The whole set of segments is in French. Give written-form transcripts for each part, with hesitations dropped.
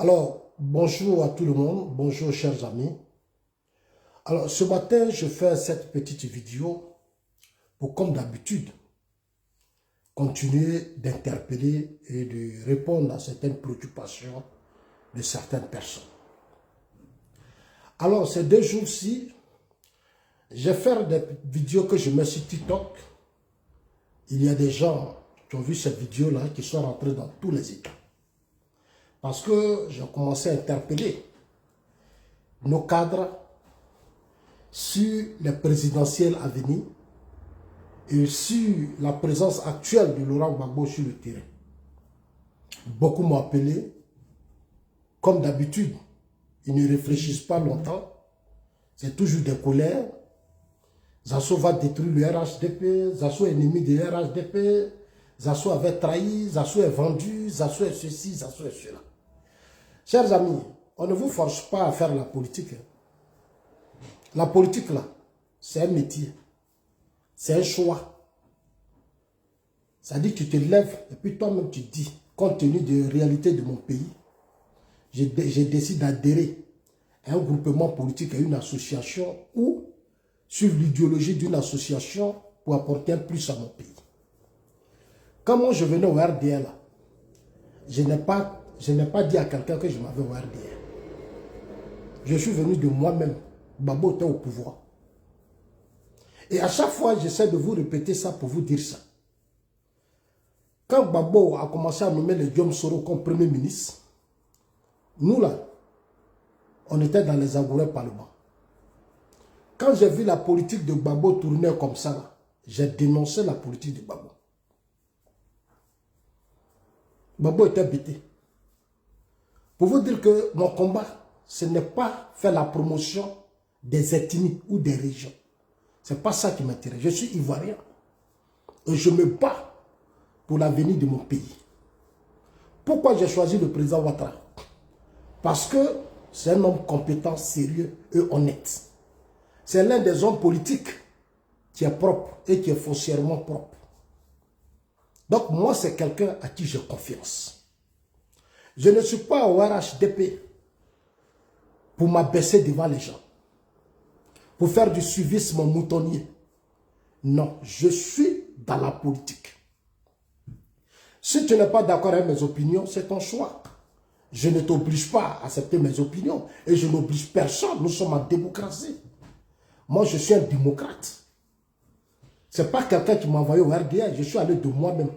Alors, bonjour à tout le monde, bonjour chers amis. Alors, ce matin, je fais cette petite vidéo pour, comme d'habitude, continuer d'interpeller et de répondre à certaines préoccupations de certaines personnes. Alors, ces 2 jours-ci, je vais faire des vidéos que je mets sur TikTok. Il y a des gens qui ont vu cette vidéo-là qui sont rentrés dans tous les États. Parce que j'ai commencé à interpeller nos cadres sur les présidentielles à venir et sur la présence actuelle de Laurent Gbagbo sur le terrain. Beaucoup m'ont appelé. Comme d'habitude, ils ne réfléchissent pas longtemps. C'est toujours des colères. Zasso va détruire le RHDP. Zasso est ennemi du RHDP. Zasso avait trahi. Zasso est vendu. Zasso est ceci. Zasso est cela. Chers amis, on ne vous force pas à faire la politique. La politique, là, c'est un métier. C'est un choix. Ça dit que tu te lèves et puis toi-même tu dis, compte tenu de la réalité de mon pays, j'ai décidé d'adhérer à un groupement politique, à une association ou suivre l'idéologie d'une association pour apporter un plus à mon pays. Quand moi je venais au RDR, là, je n'ai pas dit à quelqu'un que je m'avais au RDR. Je suis venu de moi-même. Gbagbo était au pouvoir. Et à chaque fois, j'essaie de vous répéter ça pour vous dire ça. Quand Gbagbo a commencé à nommer le Guillaume Soro comme Premier ministre, nous là, on était dans les agourets parlement. Quand j'ai vu la politique de Gbagbo tourner comme ça, j'ai dénoncé la politique de Gbagbo. Gbagbo était bêté. Pour vous dire que mon combat, ce n'est pas faire la promotion des ethnies ou des régions. Ce n'est pas ça qui m'intéresse. Je suis ivoirien. Et je me bats pour l'avenir de mon pays. Pourquoi j'ai choisi le président Ouattara? Parce que c'est un homme compétent, sérieux et honnête. C'est l'un des hommes politiques qui est propre et qui est foncièrement propre. Donc moi, c'est quelqu'un à qui j'ai confiance. Je ne suis pas au RHDP pour m'abaisser devant les gens, pour faire du suivisme moutonnier. Non, je suis dans la politique. Si tu n'es pas d'accord avec mes opinions, c'est ton choix. Je ne t'oblige pas à accepter mes opinions et je n'oblige personne. Nous sommes en démocratie. Moi, je suis un démocrate. Ce n'est pas quelqu'un qui m'a envoyé au RDA, je suis allé de moi-même.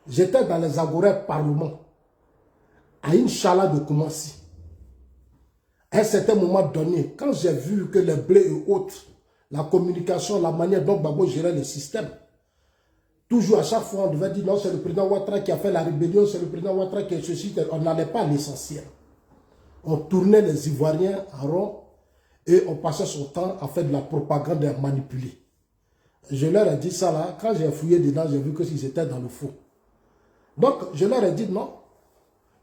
J'étais dans les agourets parlement, à Inch'Allah de Koumassi. À un certain moment donné, quand j'ai vu que les blés et autres, la communication, la manière dont Gbagbo gérait le système, toujours à chaque fois on devait dire non, c'est le président Ouattara qui a fait la rébellion, c'est le président Ouattara qui est ceci, on n'allait pas à l'essentiel. On tournait les Ivoiriens en rond et on passait son temps à faire de la propagande et à manipuler. Je leur ai dit ça là, quand j'ai fouillé dedans, j'ai vu que ils étaient dans le faux. Donc je leur ai dit non.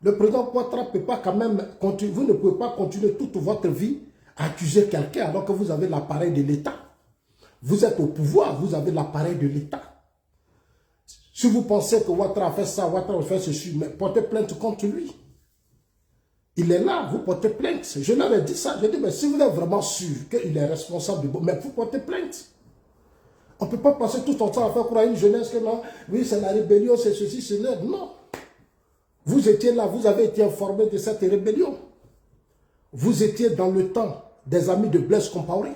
Le président Ouattara ne peut pas quand même continuer, vous ne pouvez pas continuer toute votre vie à accuser quelqu'un alors que vous avez l'appareil de l'État. Vous êtes au pouvoir, vous avez l'appareil de l'État. Si vous pensez que Ouattara a fait ça, Ouattara a fait ceci, mais portez plainte contre lui. Il est là, vous portez plainte. Je leur ai dit ça, j'ai dit, mais si vous êtes vraiment sûr qu'il est responsable, mais vous portez plainte. On ne peut pas passer tout son temps à faire croire à une jeunesse que non, oui, c'est la rébellion, c'est ceci, c'est là. Non. Vous étiez là, vous avez été informé de cette rébellion. Vous étiez dans le temps des amis de Blaise Compaoré.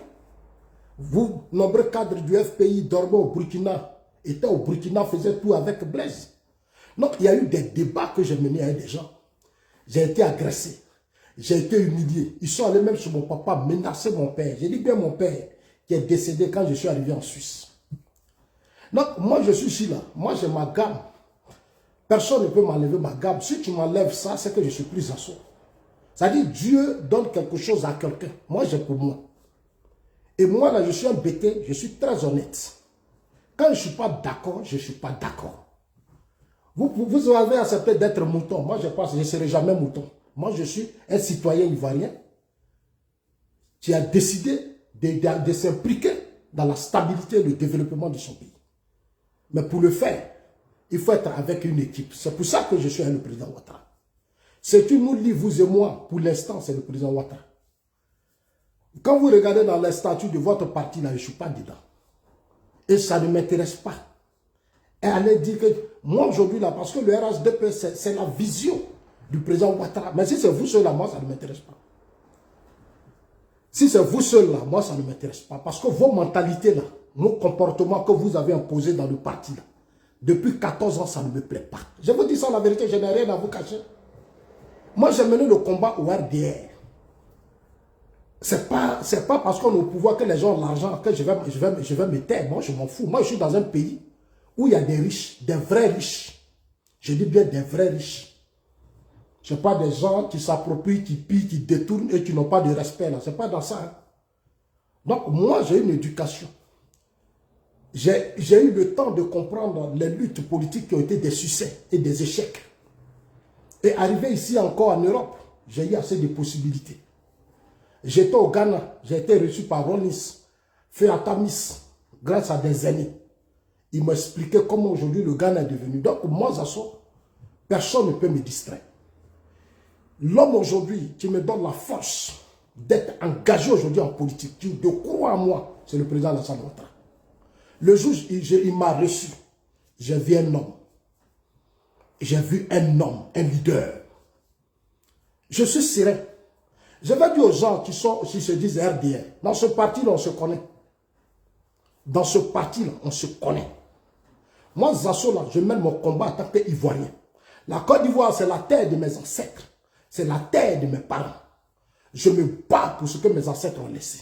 Vous, nombreux cadres du FPI dormaient au Burkina, étaient au Burkina, faisaient tout avec Blaise. Donc, il y a eu des débats que j'ai menés avec des gens. J'ai été agressé. J'ai été humilié. Ils sont allés même sur mon papa, menacer mon père. J'ai dit bien mon père, qui est décédé quand je suis arrivé en Suisse. Donc, moi, je suis ici là. Moi, j'ai ma gamme. Personne ne peut m'enlever ma gamme. Si tu m'enlèves ça, c'est que je suis plus à soi. C'est-à-dire, Dieu donne quelque chose à quelqu'un. Moi, j'ai pour moi. Et moi, là, je suis embêté. Je suis très honnête. Quand je ne suis pas d'accord, je ne suis pas d'accord. Vous avez accepté d'être mouton. Moi, je pense que je ne serai jamais mouton. Moi, je suis un citoyen ivoirien qui a décidé de s'impliquer dans la stabilité et le développement de son pays. Mais pour le faire, il faut être avec une équipe. C'est pour ça que je suis avec le président Ouattara. Ce qui nous lie, vous et moi, pour l'instant, c'est le président Ouattara. Quand vous regardez dans les statuts de votre parti, là, je ne suis pas dedans. Et ça ne m'intéresse pas. Et allez dire que moi aujourd'hui, là, parce que le RHDP, c'est la vision du président Ouattara. Mais si c'est vous seul là, moi, ça ne m'intéresse pas. Si c'est vous seul là, moi, ça ne m'intéresse pas. Parce que vos mentalités là, nos comportements que vous avez imposés dans le parti là, depuis 14 ans, ça ne me plaît pas. Je vous dis ça la vérité, je n'ai rien à vous cacher. Moi, j'ai mené le combat au RDR. C'est pas parce qu'on est au pouvoir que les gens ont l'argent que je vais me taire. Moi, je m'en fous. Moi, je suis dans un pays où il y a des riches, des vrais riches. Je dis bien des vrais riches. Ce n'est pas des gens qui s'approprient, qui pillent, qui détournent et qui n'ont pas de respect. Ce n'est pas dans ça. Hein. Donc, moi, j'ai une éducation. J'ai eu le temps de comprendre les luttes politiques qui ont été des succès et des échecs. Et arrivé ici encore en Europe, j'ai eu assez de possibilités. J'étais au Ghana, j'ai été reçu par Rollins, fait à Tamis, grâce à des aînés. Il m'a expliqué comment aujourd'hui le Ghana est devenu. Donc moi, Zasso, personne ne peut me distraire. L'homme aujourd'hui qui me donne la force d'être engagé aujourd'hui en politique, de croire en moi, c'est le président Alassane Ouattara. Le jour où il m'a reçu, j'ai vu un homme. J'ai vu un homme, un leader. Je suis serein. Je vais dire aux gens qui se disent RDR, dans ce parti-là, on se connaît. Dans ce parti-là, on se connaît. Moi, Zasso, là, je mène mon combat en tant qu'Ivoirien. La Côte d'Ivoire, c'est la terre de mes ancêtres. C'est la terre de mes parents. Je me bats pour ce que mes ancêtres ont laissé.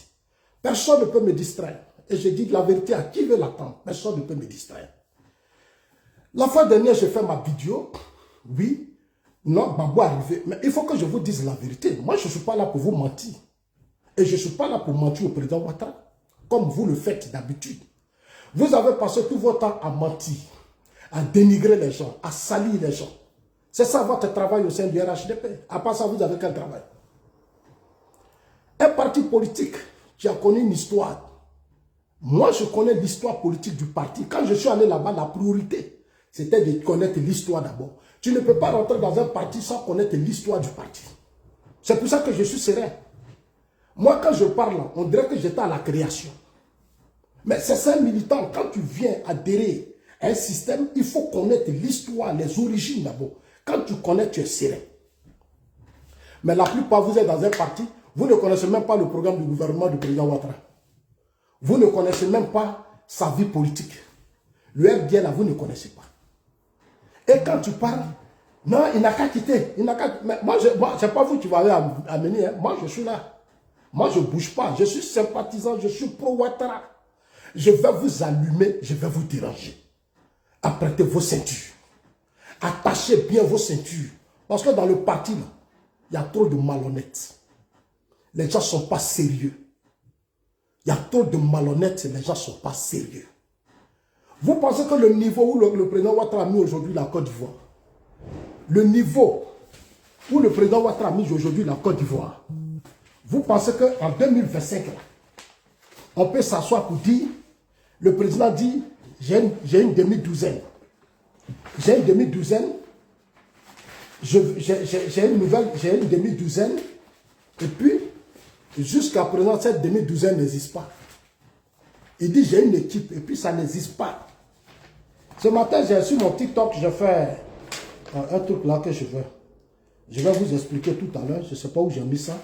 Personne ne peut me distraire. Et je dis la vérité à qui veut l'attendre. Personne ne peut me distraire. La fois dernière, j'ai fait ma vidéo. Oui. Non, Babou est arrivé. Mais il faut que je vous dise la vérité. Moi, je ne suis pas là pour vous mentir. Et je ne suis pas là pour mentir au président Ouattara. Comme vous le faites d'habitude. Vous avez passé tout votre temps à mentir. À dénigrer les gens. À salir les gens. C'est ça votre travail au sein du RHDP. À part ça, vous avez quel travail? Un parti politique qui a connu une histoire. Moi, je connais l'histoire politique du parti. Quand je suis allé là-bas, la priorité, c'était de connaître l'histoire d'abord. Tu ne peux pas rentrer dans un parti sans connaître l'histoire du parti. C'est pour ça que je suis serein. Moi, quand je parle, on dirait que j'étais à la création. Mais c'est ça, militant, quand tu viens adhérer à un système, il faut connaître l'histoire, les origines d'abord. Quand tu connais, tu es serein. Mais la plupart, vous êtes dans un parti, vous ne connaissez même pas le programme du gouvernement du président Ouattara. Vous ne connaissez même pas sa vie politique. Le FDL, là, vous ne connaissez pas. Et quand tu parles, non, il n'a qu'à quitter. Moi, ce n'est pas vous qui m'avez amené. Hein. Moi, je suis là. Moi, je ne bouge pas. Je suis sympathisant, je suis pro-Ouattara. Je vais vous allumer, je vais vous déranger. Apprêtez vos ceintures. Attachez bien vos ceintures. Parce que dans le parti, là, il y a trop de malhonnêtes. Les gens ne sont pas sérieux. Il y a trop de malhonnêtes et les gens ne sont pas sérieux. Vous pensez que le niveau où le président Ouattara a mis aujourd'hui la Côte d'Ivoire, le niveau où le président Ouattara a mis aujourd'hui la Côte d'Ivoire, vous pensez qu'en 2025, là, on peut s'asseoir pour dire, le président dit, j'ai une demi-douzaine. J'ai une demi-douzaine. J'ai une demi-douzaine. Et puis, jusqu'à présent, cette demi-douzaine n'existe pas. Il dit, j'ai une équipe. Et puis, ça n'existe pas. Ce matin, j'ai sur mon TikTok, j'ai fait un truc là que je veux. Je vais vous expliquer tout à l'heure. Je ne sais pas où j'ai mis ça.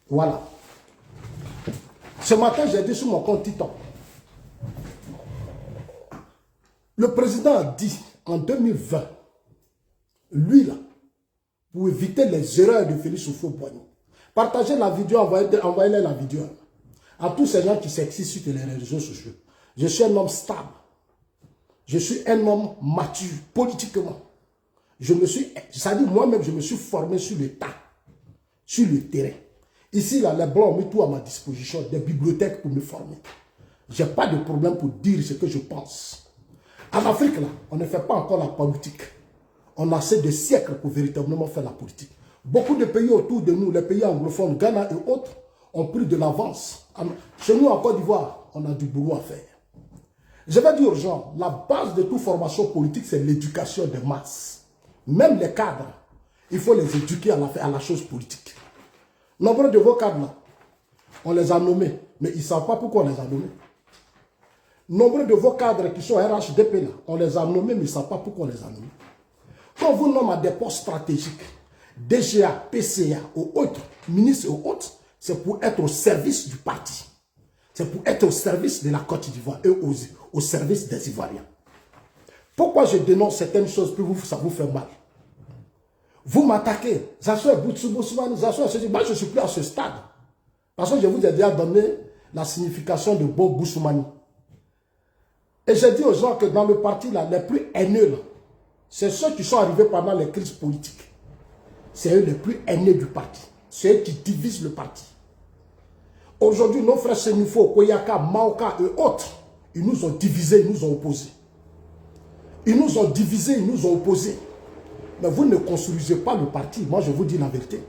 Voilà. Ce matin, j'ai dit sur mon compte TikTok. Le président a dit en 2020, lui là, pour éviter les erreurs de Félix Houphouët-Boigny, partagez la vidéo, envoyez-les la vidéo à tous ces gens qui s'excitent sur les réseaux sociaux. Je suis un homme stable. Je suis un homme mature, politiquement. C'est-à-dire moi-même, je me suis formé sur le tas, sur le terrain. Ici, là, les Blancs ont mis tout à ma disposition, des bibliothèques pour me former. Je n'ai pas de problème pour dire ce que je pense. En Afrique, là, on ne fait pas encore la politique. On a assez de siècles pour véritablement faire la politique. Beaucoup de pays autour de nous, les pays anglophones, Ghana et autres, ont pris de l'avance. Chez nous, en Côte d'Ivoire, on a du boulot à faire. Je vais dire aux gens, la base de toute formation politique, c'est l'éducation des masses. Même les cadres, Il faut les éduquer à la chose politique. Nombre de vos cadres là, on les a nommés, mais ils ne savent pas pourquoi on les a nommés. Nombre de vos cadres qui sont RHDP là, on les a nommés, mais ils ne savent pas pourquoi on les a nommés. Quand vous nommez à des postes stratégiques, DGA, PCA ou autres, ministres ou autres, c'est pour être au service du parti. C'est pour être au service de la Côte d'Ivoire et au service des Ivoiriens. Pourquoi je dénonce certaines choses, puis ça vous fait mal? Vous m'attaquez. Moi, je ne suis plus à ce stade. Parce que je vous ai déjà donné la signification de Bon Boussoumani. Et j'ai dit aux gens que dans le parti, là, les plus haineux, c'est ceux qui sont arrivés pendant les crises politiques. C'est eux les plus haineux du parti. C'est eux qui divisent le parti. Aujourd'hui, nos frères Senufo, Koyaka, Maoka et autres, ils nous ont divisés, ils nous ont opposés. Ils nous ont divisés, ils nous ont opposés. Mais vous ne construisez pas le parti. Moi, je vous dis la vérité.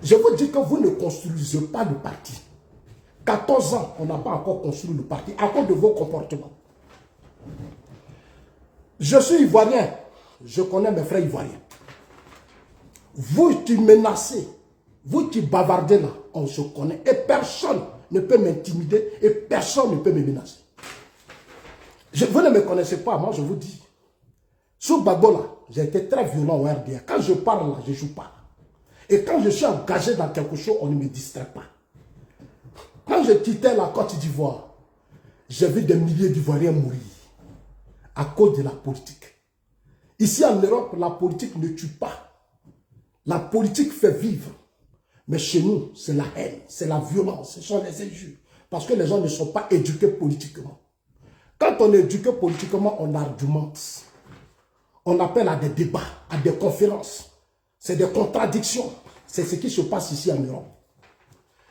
Je vous dis que vous ne construisez pas le parti. 14 ans, on n'a pas encore construit le parti à cause de vos comportements. Je suis ivoirien. Je connais mes frères ivoiriens. Vous qui menacez, vous qui bavardez là, on se connaît. Et personne ne peut m'intimider et personne ne peut me menacer. Vous ne me connaissez pas, moi je vous dis. Sous Gbagbo là, j'ai été très violent au RDA. Quand je parle là, je ne joue pas. Et quand je suis engagé dans quelque chose, on ne me distrait pas. Quand je quittais la Côte d'Ivoire, j'ai vu des milliers d'Ivoiriens mourir à cause de la politique. Ici en Europe, la politique ne tue pas. La politique fait vivre. Mais chez nous, c'est la haine, c'est la violence, ce sont les injures. Parce que les gens ne sont pas éduqués politiquement. Quand on est éduqué politiquement, on argumente. On appelle à des débats, à des conférences. C'est des contradictions. C'est ce qui se passe ici en Europe.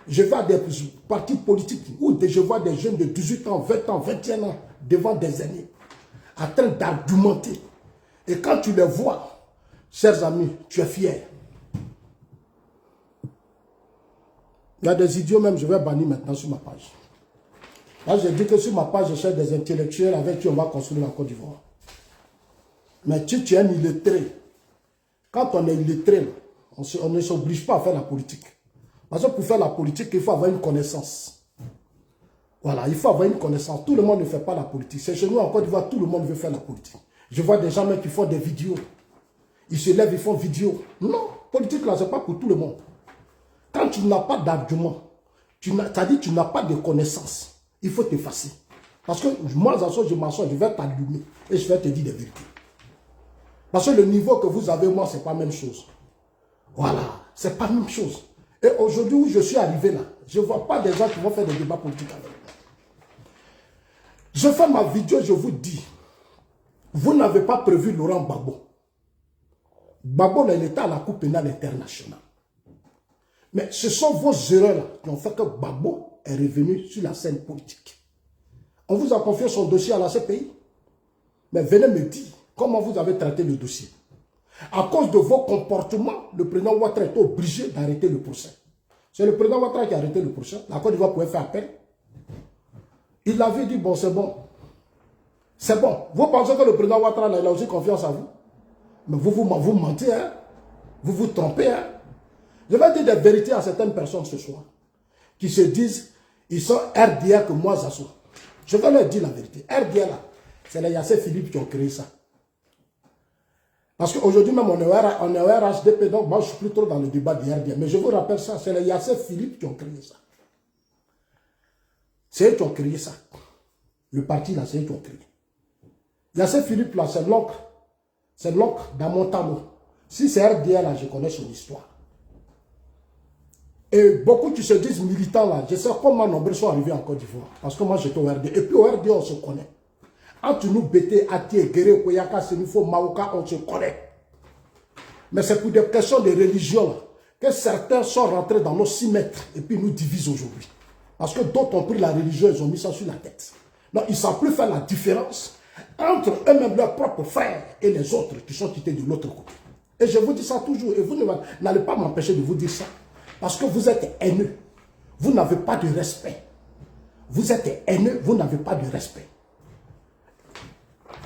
Je vais à des partis politiques où je vois des jeunes de 18 ans, 20 ans, 21 ans devant des aînés en train d'argumenter. Et quand tu les vois, chers amis, tu es fier. Il y a des idiots même, je vais bannir maintenant sur ma page. Là, j'ai dit que sur ma page, je cherche des intellectuels avec qui on va construire la Côte d'Ivoire. Mais tu es un illettré. Quand on est illettré, on ne s'oblige pas à faire la politique. Parce que pour faire la politique, il faut avoir une connaissance. Voilà, il faut avoir une connaissance. Tout le monde ne fait pas la politique. C'est chez nous en Côte d'Ivoire, tout le monde veut faire la politique. Je vois des gens même qui font des vidéos. Ils se lèvent, ils font vidéo. Non, politique là, ce n'est pas pour tout le monde. Quand tu n'as pas d'argument, c'est-à-dire tu n'as pas de connaissances, il faut t'effacer. Parce que moi, je m'assois, je vais t'allumer et je vais te dire des vérités. Parce que le niveau que vous avez, moi, ce n'est pas la même chose. Voilà, ce n'est pas la même chose. Et aujourd'hui où je suis arrivé là, je ne vois pas des gens qui vont faire des débats politiques avec moi. Je fais ma vidéo, je vous dis, vous n'avez pas prévu Laurent Gbagbo. Gbagbo, il était à la Cour pénale internationale. Mais ce sont vos erreurs là qui ont fait que Gbagbo est revenu sur la scène politique. On vous a confié son dossier à la CPI. Mais venez me dire comment vous avez traité le dossier. À cause de vos comportements, le président Ouattara est obligé d'arrêter le procès. C'est le président Ouattara qui a arrêté le procès. La Côte d'Ivoire pouvait faire appel. Il avait dit, bon, c'est bon. C'est bon. Vous pensez que le président Ouattara il a aussi confiance en vous? Mais vous mentez, hein? Vous vous trompez, hein? Je vais dire des vérités à certaines personnes ce soir qui se disent, ils sont RDA que moi, Zasso. Je vais leur dire la vérité. RDA, là, c'est les Yassé Philippe qui ont créé ça. Parce qu'aujourd'hui même, on est au RHDP, donc moi, je ne suis plus trop dans le débat de RDA. Mais je vous rappelle ça, c'est les Yassé Philippe qui ont créé ça. C'est eux qui ont créé ça. Le parti, là, c'est eux qui ont créé. Yassé Philippe, là, c'est l'oncle. C'est l'oncle d'Amontamo. Si c'est RDA, là, je connais son histoire. Et beaucoup qui se disent militants là, je sais comment nombreux sont arrivés en Côte d'Ivoire. Parce que moi j'étais au RD. Et puis au RD on se connaît. Entre nous, Bété, Atié, Guéré, Koyaka, Senufo, Maoka, on se connaît. Mais c'est pour des questions de religion là, que certains sont rentrés dans nos 6 mètres et puis nous divisent aujourd'hui. Parce que d'autres ont pris la religion, ils ont mis ça sur la tête. Donc ils ne savent plus faire la différence entre eux-mêmes, leurs propres frères et les autres qui sont quittés de l'autre côté. Et je vous dis ça toujours. Et vous n'allez pas m'empêcher de vous dire ça. Parce que vous êtes haineux. Vous n'avez pas de respect. Vous êtes haineux, vous n'avez pas de respect.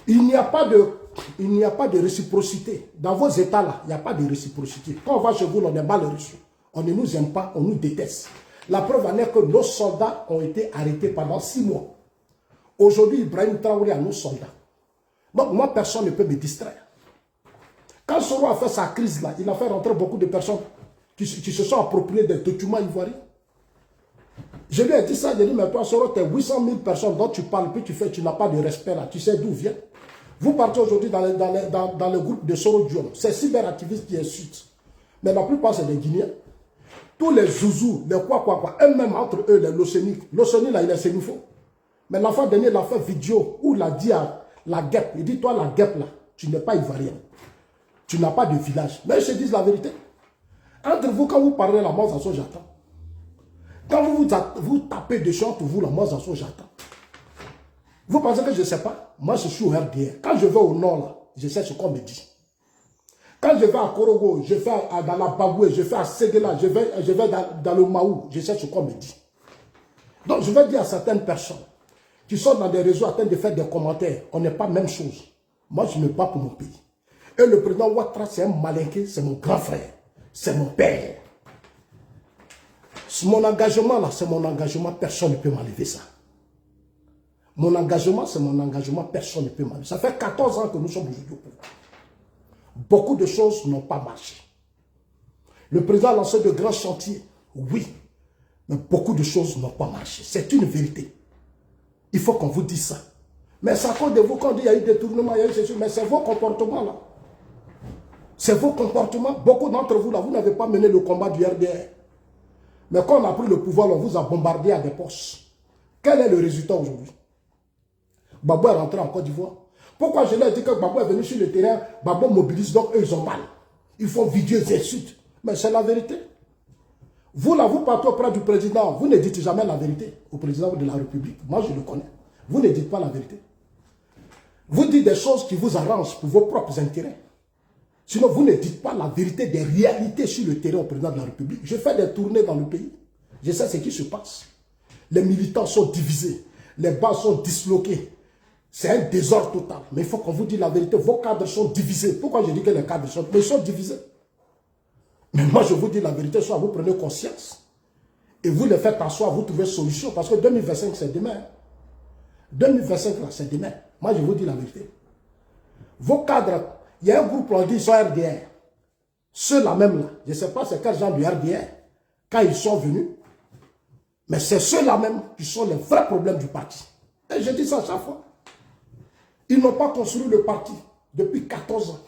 Il n'y a pas de il n'y a pas de réciprocité. Dans vos États là, il n'y a pas de réciprocité. Quand on va chez vous, on est mal reçu. On ne nous aime pas, on nous déteste. La preuve en est que nos soldats ont été arrêtés pendant 6 mois. Aujourd'hui, Ibrahim Traoré a nos soldats. Donc moi, personne ne peut me distraire. Quand Soro a fait sa crise là, il a fait rentrer beaucoup de personnes qui se sont appropriées des documents ivoiriens. Je lui ai dit ça, je lui ai dit, mais toi Soro, tu es 800 000 personnes dont tu parles, puis tu n'as pas de respect là, tu sais d'où vient. Vous partez aujourd'hui dans le groupe de Soro Diom, c'est cyberactivistes qui insultent. Mais la plupart c'est des Guinéens. Tous les zouzous, les quoi, eux-mêmes entre eux, les locéniques. L'océnique là, il est sénifaux. Mais l'enfant dernier, il a fait vidéo où il a dit à la guêpe, il dit, toi la guêpe là, tu n'es pas ivoirien. Tu n'as pas de village. Mais je te dis la vérité. Entre vous, quand vous parlez la mort, j'attends. Quand vous tapez des gens pour vous, la mort, j'attends. Vous pensez que je ne sais pas? Moi, je suis au RDR. Quand je vais au nord, là, je sais ce qu'on me dit. Quand je vais à Korogo, je vais dans la Baboué, je vais à Séguéla, je vais dans le Maou, je sais ce qu'on me dit. Donc, je vais dire à certaines personnes qui sont dans des réseaux en train de faire des commentaires, on n'est pas même chose. Moi, je me bats pour mon pays. Et le président Ouattara, c'est un malinqué, c'est mon grand frère, c'est mon père. Mon engagement, là, c'est mon engagement, personne ne peut m'enlever ça. Mon engagement, c'est mon engagement, personne ne peut m'enlever. Ça fait 14 ans que nous sommes aujourd'hui au pouvoir. Beaucoup de choses n'ont pas marché. Le président a lancé de grands chantiers, oui, mais beaucoup de choses n'ont pas marché. C'est une vérité. Il faut qu'on vous dise ça. Mais ça compte de vous quand on dit qu'il y a eu des détournements, il y a eu ceci, mais c'est vos comportements là. C'est vos comportements. Beaucoup d'entre vous là, vous n'avez pas mené le combat du RDR. Mais quand on a pris le pouvoir, on vous a bombardé à des postes. Quel est le résultat aujourd'hui? Gbagbo est rentré en Côte d'Ivoire. Pourquoi je leur ai dit que Gbagbo est venu sur le terrain, Gbagbo mobilise, donc eux ils ont mal. Ils font vidéo, ils insultent. Mais c'est la vérité. Vous là, vous partez auprès du président, vous ne dites jamais la vérité au président de la République. Moi je le connais. Vous ne dites pas la vérité. Vous dites des choses qui vous arrangent pour vos propres intérêts. Sinon, vous ne dites pas la vérité des réalités sur le terrain au président de la République. Je fais des tournées dans le pays. Je sais ce qui se passe. Les militants sont divisés. Les bases sont disloquées. C'est un désordre total. Mais il faut qu'on vous dise la vérité. Vos cadres sont divisés. Pourquoi je dis que les cadres sont... Mais ils sont divisés. Mais moi, je vous dis la vérité. Soit vous prenez conscience. Et vous les faites asseoir. Vous trouvez solution. Parce que 2025, c'est demain. 2025, là, c'est demain. Moi, je vous dis la vérité. Vos cadres... Il y a un groupe, on dit, ils sont RDR. Ceux-là même, là, je ne sais pas c'est quel genre de RDR, quand ils sont venus, mais c'est ceux-là même qui sont les vrais problèmes du parti. Et je dis ça à chaque fois. Ils n'ont pas construit le parti depuis 14 ans.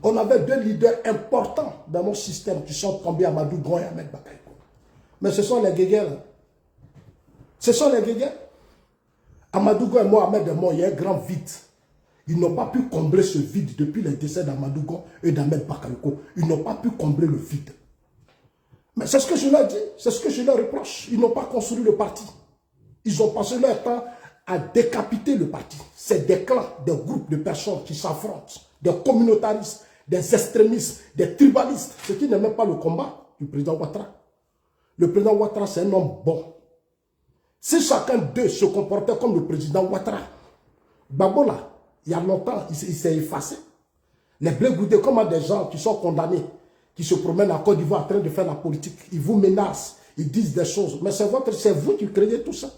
On avait 2 leaders importants dans notre système qui sont tombés, Amadou Gon et Ahmed Bakayoko. Mais ce sont les guéguerres. Là. Ce sont les guéguerres. Amadou Gon et Mohamed est mort, il y a un grand vide. Ils n'ont pas pu combler ce vide depuis le décès d'Amadou Gon et d'Ahmed Bakayoko. Ils n'ont pas pu combler le vide. Mais c'est ce que je leur dis, c'est ce que je leur reproche. Ils n'ont pas construit le parti. Ils ont passé leur temps à décapiter le parti. C'est des clans, des groupes de personnes qui s'affrontent, des communautaristes, des extrémistes, des tribalistes. Ce qui n'est même pas le combat du président Ouattara. Le président Ouattara, c'est un homme bon. Si chacun d'eux se comportait comme le président Ouattara, Gbagbo là, il y a longtemps, il s'est effacé. Les blés goudés, comment des gens qui sont condamnés, qui se promènent en Côte d'Ivoire en train de faire la politique, ils vous menacent, ils disent des choses. Mais c'est vous qui créez tout ça.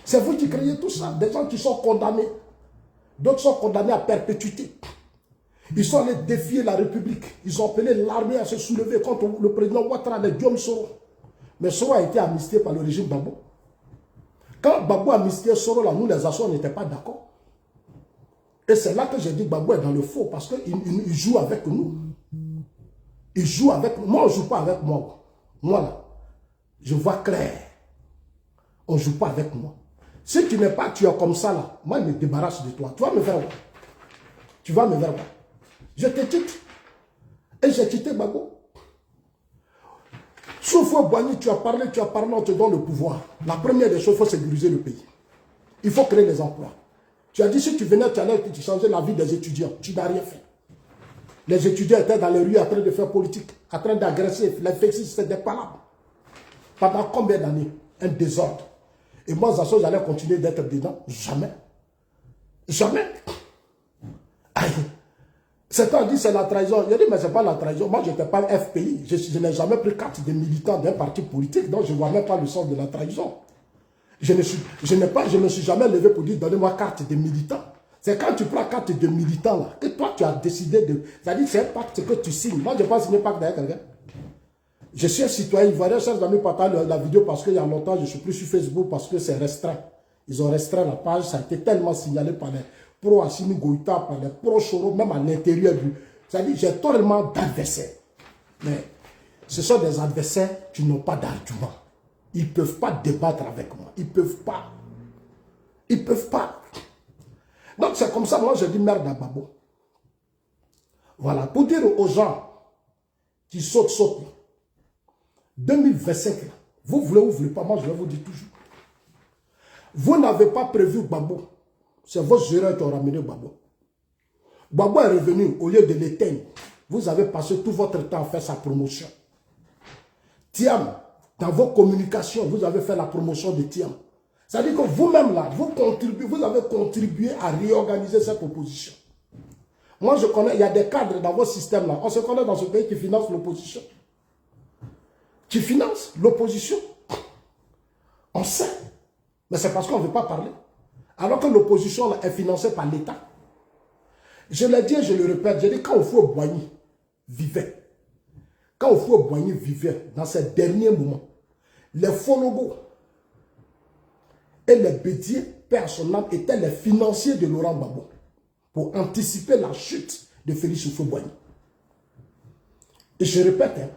C'est vous qui créez tout ça. Des gens qui sont condamnés. D'autres sont condamnés à perpétuité. Ils sont allés défier la République. Ils ont appelé l'armée à se soulever contre le président Ouattara, les Diom Soro. Mais Soro a été amnistié par le régime Gbagbo. Quand Gbagbo a amnistié Soro, là, nous les Açores n'étaient pas d'accord. Et c'est là que j'ai dit Gbagbo est dans le faux parce qu'il joue avec nous. Il joue avec nous. Moi, on ne joue pas avec moi. Moi, là, je vois clair. On ne joue pas avec moi. Si tu n'es pas, tu es comme ça, là, moi, je me débarrasse de toi. Tu vas me faire quoi? Tu vas me faire quoi? Je te quitte. Et j'ai quitté Gbagbo. Soufou Boigny, tu as parlé, on te donne le pouvoir. La première des choses, il faut sécuriser le pays. Il faut créer des emplois. Tu as dit, si tu venais, tu allais changer la vie des étudiants. Tu n'as rien fait. Les étudiants étaient dans les rues en train de faire politique, en train d'agresser. Les fexistes, c'était des palabres. Pendant combien d'années? Un désordre. Et moi, j'allais continuer d'être dedans. Jamais. Jamais. Certains disent c'est la trahison. Je dis, mais ce n'est pas la trahison. Moi, je n'étais pas FPI. Je n'ai jamais pris carte de militant d'un parti politique. Donc, je ne vois même pas le sens de la trahison. Je ne me suis jamais levé pour dire, donnez-moi carte de militant. C'est quand tu prends carte de militant, là, que toi, tu as décidé de... C'est-à-dire, c'est un pacte que tu signes. Moi, je n'ai pas signé un pacte avec quelqu'un. Je suis un citoyen ivoirien. Chers amis, partagez la vidéo parce qu'il y a longtemps, je ne suis plus sur Facebook parce que c'est restreint. Ils ont restreint la page. Ça a été tellement signalé par les pro-Assimi Goïta, par les pro-Choro, même à l'intérieur du... C'est-à-dire, j'ai tellement d'adversaires. Mais ce sont des adversaires qui n'ont pas d'argument. Ils ne peuvent pas débattre avec moi. Ils ne peuvent pas. Ils ne peuvent pas. Donc c'est comme ça, moi je dis merde à Babo. Voilà, pour dire aux gens qui sautent. 2025, vous voulez ou vous ne voulez pas, moi je vais vous dire toujours. Vous n'avez pas prévu Babo. C'est vos erreurs qui ont ramené Babo. Babo est revenu, au lieu de l'éteindre, vous avez passé tout votre temps à faire sa promotion. Thiam, dans vos communications, vous avez fait la promotion de Thiam. C'est-à-dire que vous-même là, vous avez contribué à réorganiser cette opposition. Moi je connais, il y a des cadres dans votre système là, on se connaît dans ce pays qui finance l'opposition. Qui finance l'opposition. On sait. Mais c'est parce qu'on ne veut pas parler. Alors que l'opposition est financée par l'État. Je l'ai dit et je le répète, j'ai dit quand Houphouët-Boigny vivait, quand Houphouët-Boigny vivait dans ces derniers moments, les faux logos et les bédiers, père son âme, étaient les financiers de Laurent Gbagbo pour anticiper la chute de Félix Houphouët-Boigny. Et je répète,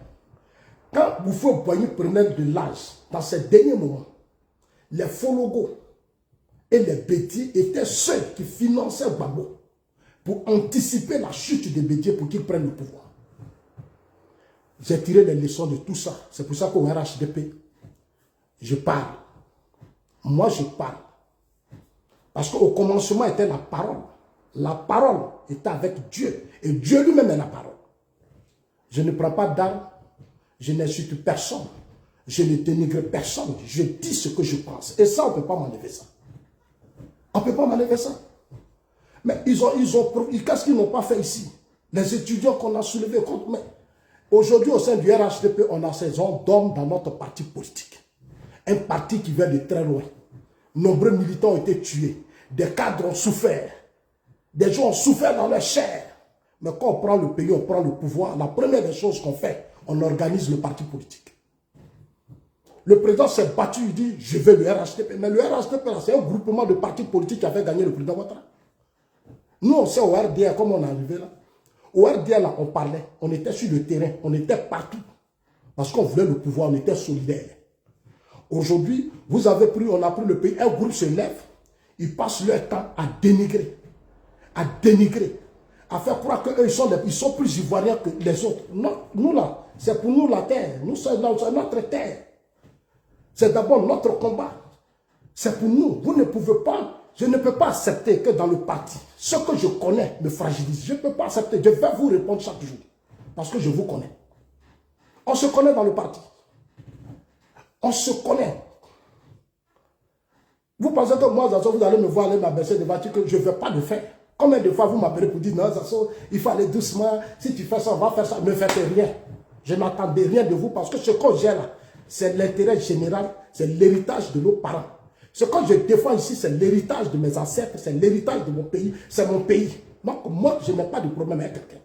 quand Houphouët-Boigny prenait de l'âge, dans ces derniers moments, les faux logos et les bédiers étaient ceux qui finançaient Gbagbo pour anticiper la chute des bédiers pour qu'ils prennent le pouvoir. J'ai tiré les leçons de tout ça. C'est pour ça qu'au RHDP, je parle. Moi, je parle. Parce qu'au commencement était la parole. La parole était avec Dieu. Et Dieu lui-même est la parole. Je ne prends pas d'armes. Je n'insulte personne. Je ne dénigre personne. Je dis ce que je pense. Et ça, on ne peut pas m'enlever ça. On ne peut pas m'enlever ça. Mais qu'est-ce qu'ils n'ont pas fait ici? Les étudiants qu'on a soulevés contre. Mais aujourd'hui, au sein du RHDP, on a ces hommes d'hommes dans notre parti politique. Un parti qui vient de très loin. Nombreux militants ont été tués. Des cadres ont souffert. Des gens ont souffert dans leur chair. Mais quand on prend le pays, on prend le pouvoir, la première des choses qu'on fait, on organise le parti politique. Le président s'est battu, il dit, je veux le RHDP. Mais le RHDP, c'est un groupement de partis politiques qui avait gagné le président Ouattara. Nous, on sait au RDA, comme on est arrivé là. Au RDA, là, on parlait, on était sur le terrain, on était partout. Parce qu'on voulait le pouvoir, on était solidaires. Aujourd'hui, on a pris le pays, un groupe se lève, ils passent leur temps à dénigrer, à faire croire qu'eux, ils sont plus ivoiriens que les autres. Non, nous là, c'est pour nous la terre, c'est notre terre. C'est d'abord notre combat. C'est pour nous. Vous ne pouvez pas, je ne peux pas accepter que dans le parti, ce que je connais me fragilise. Je ne peux pas accepter. Je vais vous répondre chaque jour. Parce que je vous connais. On se connaît dans le parti. On se connaît. Vous pensez que moi, Zasso, vous allez me voir aller m'abaisser devant que je ne vais pas le faire. Combien de fois vous m'appelez pour dire, non, Zasso, il faut aller doucement. Si tu fais ça, on va faire ça. Ne faites rien. Je n'attendais rien de vous parce que ce que j'ai là, c'est l'intérêt général, c'est l'héritage de nos parents. Ce que je défends ici, c'est l'héritage de mes ancêtres, c'est l'héritage de mon pays, c'est mon pays. Donc moi, je n'ai pas de problème avec quelqu'un.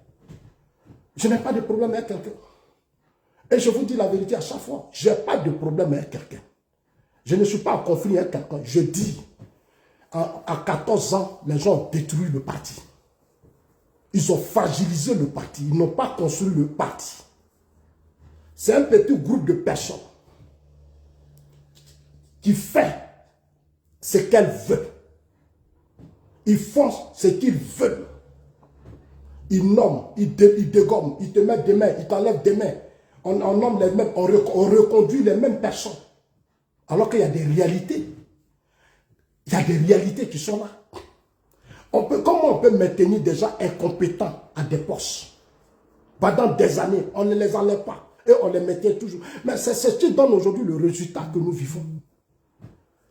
Je n'ai pas de problème avec quelqu'un. Et je vous dis la vérité à chaque fois, je n'ai pas de problème avec quelqu'un. Je ne suis pas en conflit avec quelqu'un. Je dis, à 14 ans, les gens ont détruit le parti. Ils ont fragilisé le parti. Ils n'ont pas construit le parti. C'est un petit groupe de personnes qui fait ce qu'elles veulent. Ils font ce qu'ils veulent. Ils nomment, ils dégomment, ils te mettent des mains, ils t'enlèvent des mains. On nomme les mêmes, on reconduit les mêmes personnes. Alors qu'il y a des réalités. Il y a des réalités qui sont là. Comment on peut maintenir des gens incompétents à des postes? Pendant des années, on ne les enlève pas. Et on les mettait toujours. Mais c'est ce qui donne aujourd'hui le résultat que nous vivons.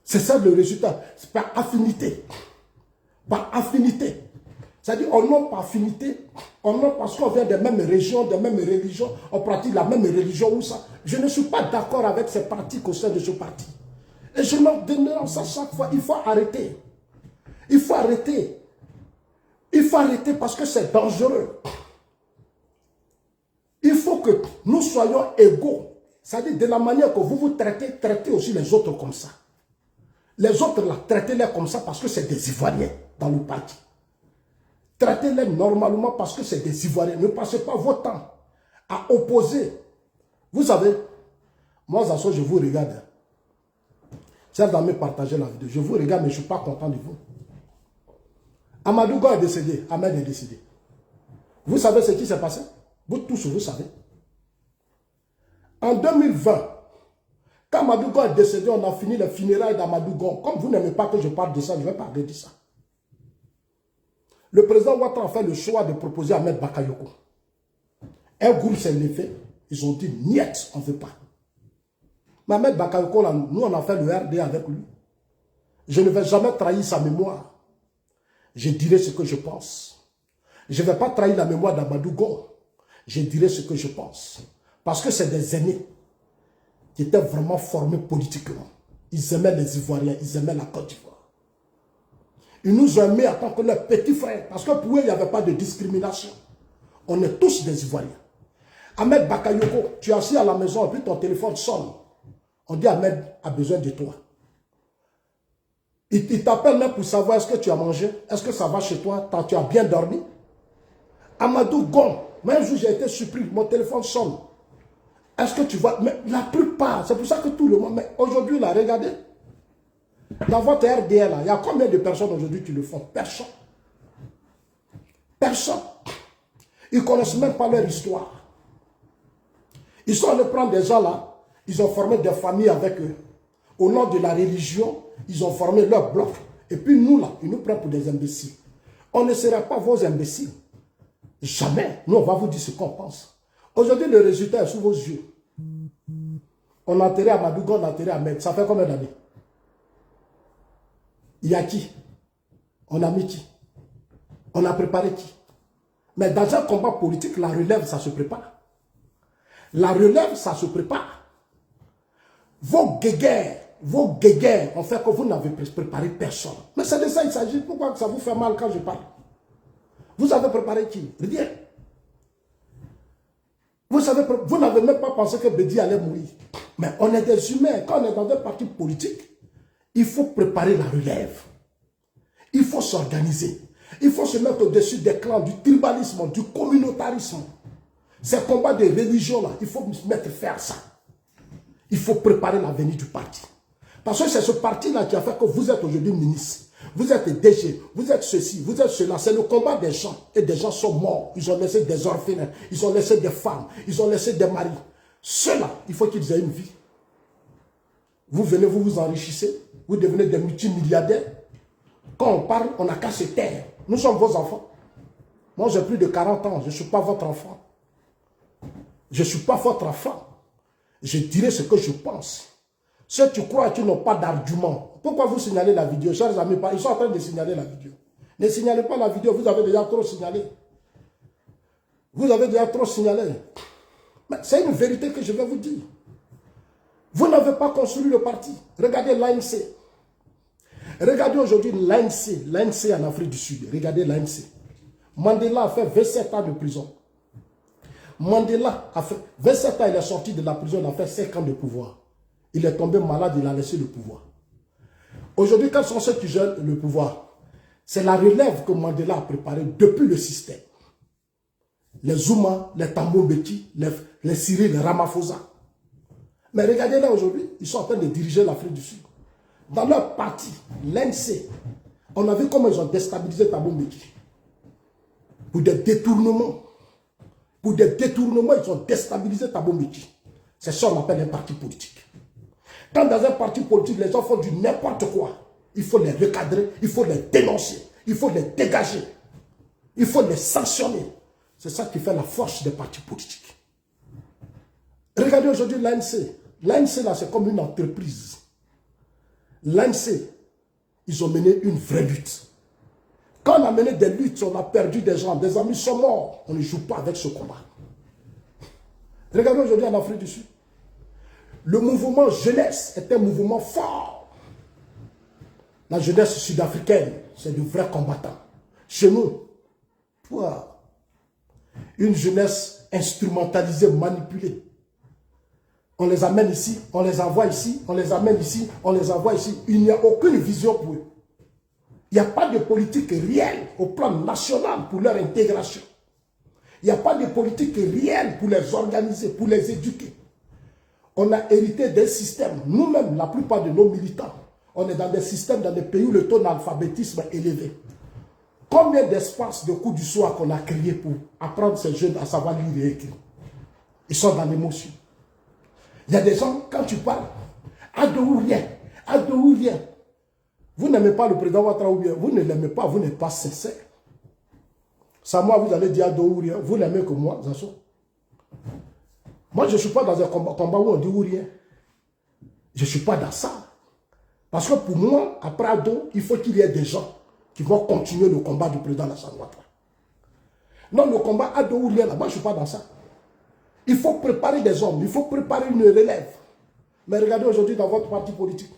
C'est ça le résultat. C'est par affinité. Par affinité. C'est-à-dire, on n'a pas affinité, on n'a parce qu'on vient des mêmes régions, des mêmes religions, on pratique la même religion ou ça. Je ne suis pas d'accord avec ces partis au sein de ce parti. Et je leur dénonce à chaque fois, il faut arrêter. Il faut arrêter. Il faut arrêter parce que c'est dangereux. Il faut que nous soyons égaux. C'est-à-dire, de la manière que vous vous traitez, traitez aussi les autres comme ça. Les autres, là, traitez-les comme ça parce que c'est des Ivoiriens dans le parti. Traitez-les normalement parce que c'est des Ivoiriens. Ne passez pas votre temps à opposer. Vous savez, moi, Zasso, je vous regarde. Chers amis, partagez la vidéo. Je vous regarde, mais je ne suis pas content de vous. Amadou Go est décédé. Ahmed est décédé. Vous savez ce qui s'est passé? Vous tous, vous savez. En 2020, quand Amadou Go est décédé, on a fini les funérailles d'Amadou Go. Comme vous n'aimez pas que je parle de ça, je vais parler de ça. Le président Ouattara a fait le choix de proposer Ahmed Bakayoko. Un groupe s'est levé, ils ont dit, niet, on ne veut pas. Mais Ahmed Bakayoko, là, nous on a fait le RD avec lui. Je ne vais jamais trahir sa mémoire. Je dirai ce que je pense. Je ne vais pas trahir la mémoire d'Amadou Go. Je dirai ce que je pense. Parce que c'est des aînés qui étaient vraiment formés politiquement. Ils aimaient les Ivoiriens, ils aimaient la Côte d'Ivoire. Ils nous ont aimés en tant que leurs petits frères. Parce que pour eux, il n'y avait pas de discrimination. On est tous des Ivoiriens. Ahmed Bakayoko, tu es assis à la maison et puis ton téléphone sonne. On dit Ahmed a besoin de toi. Il t'appelle même pour savoir est-ce que tu as mangé, est-ce que ça va chez toi, tu as bien dormi. Amadou Gon, même jour j'ai été surpris, mon téléphone sonne. Est-ce que tu vois, mais la plupart, c'est pour ça que tout le monde, mais aujourd'hui là, regardez, dans votre RDL, il y a combien de personnes aujourd'hui qui le font? Personne. Personne. Ils ne connaissent même pas leur histoire. Ils sont allés prendre des gens là, ils ont formé des familles avec eux. Au nom de la religion, ils ont formé leur bloc. Et puis nous là, ils nous prennent pour des imbéciles. On ne sera pas vos imbéciles. Jamais. Nous, on va vous dire ce qu'on pense. Aujourd'hui, le résultat est sous vos yeux. On a enterré Amadou Go, on a enterré Ahmed. Ça fait combien d'années? Il y a qui? On a mis qui? On a préparé qui? Mais dans un combat politique, la relève, ça se prépare. La relève, ça se prépare. Vos guéguerres ont fait que vous n'avez préparé personne. Mais c'est de ça qu'il s'agit. Pourquoi ça vous fait mal quand je parle? Vous avez préparé qui? Rien. Vous n'avez même pas pensé que Bédi allait mourir. Mais on est des humains. Quand on est dans un parti politique, il faut préparer la relève. Il faut s'organiser. Il faut se mettre au-dessus des clans, du tribalisme, du communautarisme. Ces combats de religion là, il faut se mettre à faire ça. Il faut préparer l'avenir du parti. Parce que c'est ce parti-là qui a fait que vous êtes aujourd'hui ministre. Vous êtes DG, vous êtes ceci, vous êtes cela. C'est le combat des gens. Et des gens sont morts. Ils ont laissé des orphelins. Ils ont laissé des femmes. Ils ont laissé des maris. Ceux-là, il faut qu'ils aient une vie. Vous venez, vous vous enrichissez. Vous devenez des multimilliardaires. Quand on parle, on n'a qu'à se taire. Nous sommes vos enfants. Moi, j'ai plus de 40 ans. Je ne suis pas votre enfant. Je ne suis pas votre enfant. Je dirai ce que je pense. Si tu crois qu'ils n'ont pas d'argument, pourquoi vous signalez la vidéo? Chers amis, ils sont en train de signaler la vidéo. Ne signalez pas la vidéo, vous avez déjà trop signalé. Vous avez déjà trop signalé. Mais c'est une vérité que je vais vous dire. Vous n'avez pas construit le parti. Regardez l'ANC. Regardez aujourd'hui l'ANC en Afrique du Sud. Regardez l'ANC. Mandela a fait 27 ans de prison. Mandela a fait 27 ans, il est sorti de la prison, il a fait 5 ans de pouvoir. Il est tombé malade, il a laissé le pouvoir. Aujourd'hui, quels sont ceux qui gèrent le pouvoir? C'est la relève que Mandela a préparée depuis le système. Les Zuma, les Thabo Mbeki, les Cyril, les Ramaphosa. Mais regardez là aujourd'hui, ils sont en train de diriger l'Afrique du Sud. Dans leur parti, l'ANC, on a vu comment ils ont déstabilisé Thabo Mbeki. Pour des détournements. Pour des détournements, ils ont déstabilisé Thabo Mbeki. C'est ça qu'on appelle un parti politique. Quand dans un parti politique, les gens font du n'importe quoi, il faut les recadrer, il faut les dénoncer, il faut les dégager, il faut les sanctionner. C'est ça qui fait la force des partis politiques. Regardez aujourd'hui l'ANC. L'ANC, là, c'est comme une entreprise. L'ANC, ils ont mené une vraie lutte. Quand on a mené des luttes, on a perdu des gens, des amis sont morts. On ne joue pas avec ce combat. Regardez aujourd'hui en Afrique du Sud. Le mouvement jeunesse est un mouvement fort. La jeunesse sud-africaine, c'est de vrais combattants. Chez nous, une jeunesse instrumentalisée, manipulée. On les amène ici, on les envoie ici, on les amène ici, on les envoie ici. Il n'y a aucune vision pour eux. Il n'y a pas de politique réelle au plan national pour leur intégration. Il n'y a pas de politique réelle pour les organiser, pour les éduquer. On a hérité d'un système. Nous-mêmes, la plupart de nos militants, on est dans des systèmes, dans des pays où le taux d'alphabétisme est élevé. Combien d'espaces de coups du soir qu'on a créé pour apprendre ces jeunes à savoir lire et écrire? Ils sont dans l'émotion. Il y a des gens, quand tu parles, ado ou rien, ado ou rien. Vous n'aimez pas le président Ouattara ou bien, vous ne l'aimez pas, vous n'êtes pas sincère. Ça, moi, vous allez dire ado ou rien, vous l'aimez que moi, Zasso. Moi, je ne suis pas dans un combat où on dit ou rien. Je ne suis pas dans ça. Parce que pour moi, après ado, il faut qu'il y ait des gens qui vont continuer le combat du président Alassane Ouattara. Non, le combat ado ou rien, là, moi, je ne suis pas dans ça. Il faut préparer des hommes, il faut préparer une relève. Mais regardez aujourd'hui dans votre parti politique.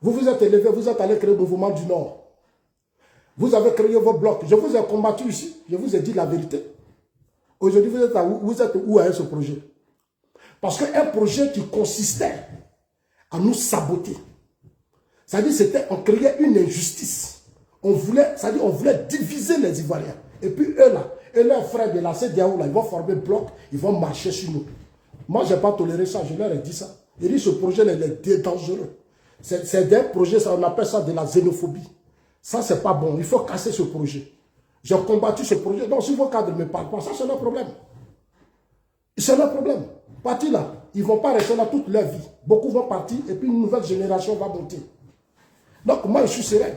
Vous vous êtes élevé, vous êtes allé créer le mouvement du Nord. Vous avez créé vos blocs. Je vous ai combattu ici, je vous ai dit la vérité. Aujourd'hui, vous êtes où avec ce projet? Parce qu'un projet qui consistait à nous saboter. C'est-à-dire on créait une injustice. On voulait diviser les Ivoiriens. Et puis eux là, et leurs frères de la CEDEAO là, ils vont former un bloc, ils vont marcher sur nous. Moi, je n'ai pas toléré ça, je leur ai dit ça. J'ai dit ce projet est dangereux. C'est des projets, on appelle ça de la xénophobie. Ça, c'est pas bon, il faut casser ce projet. J'ai combattu ce projet. Donc, si vos cadres ne me parlent pas, ça c'est leur problème. C'est leur problème. Partis là, ils ne vont pas rester là toute leur vie. Beaucoup vont partir et puis une nouvelle génération va monter. Donc, moi, je suis serein.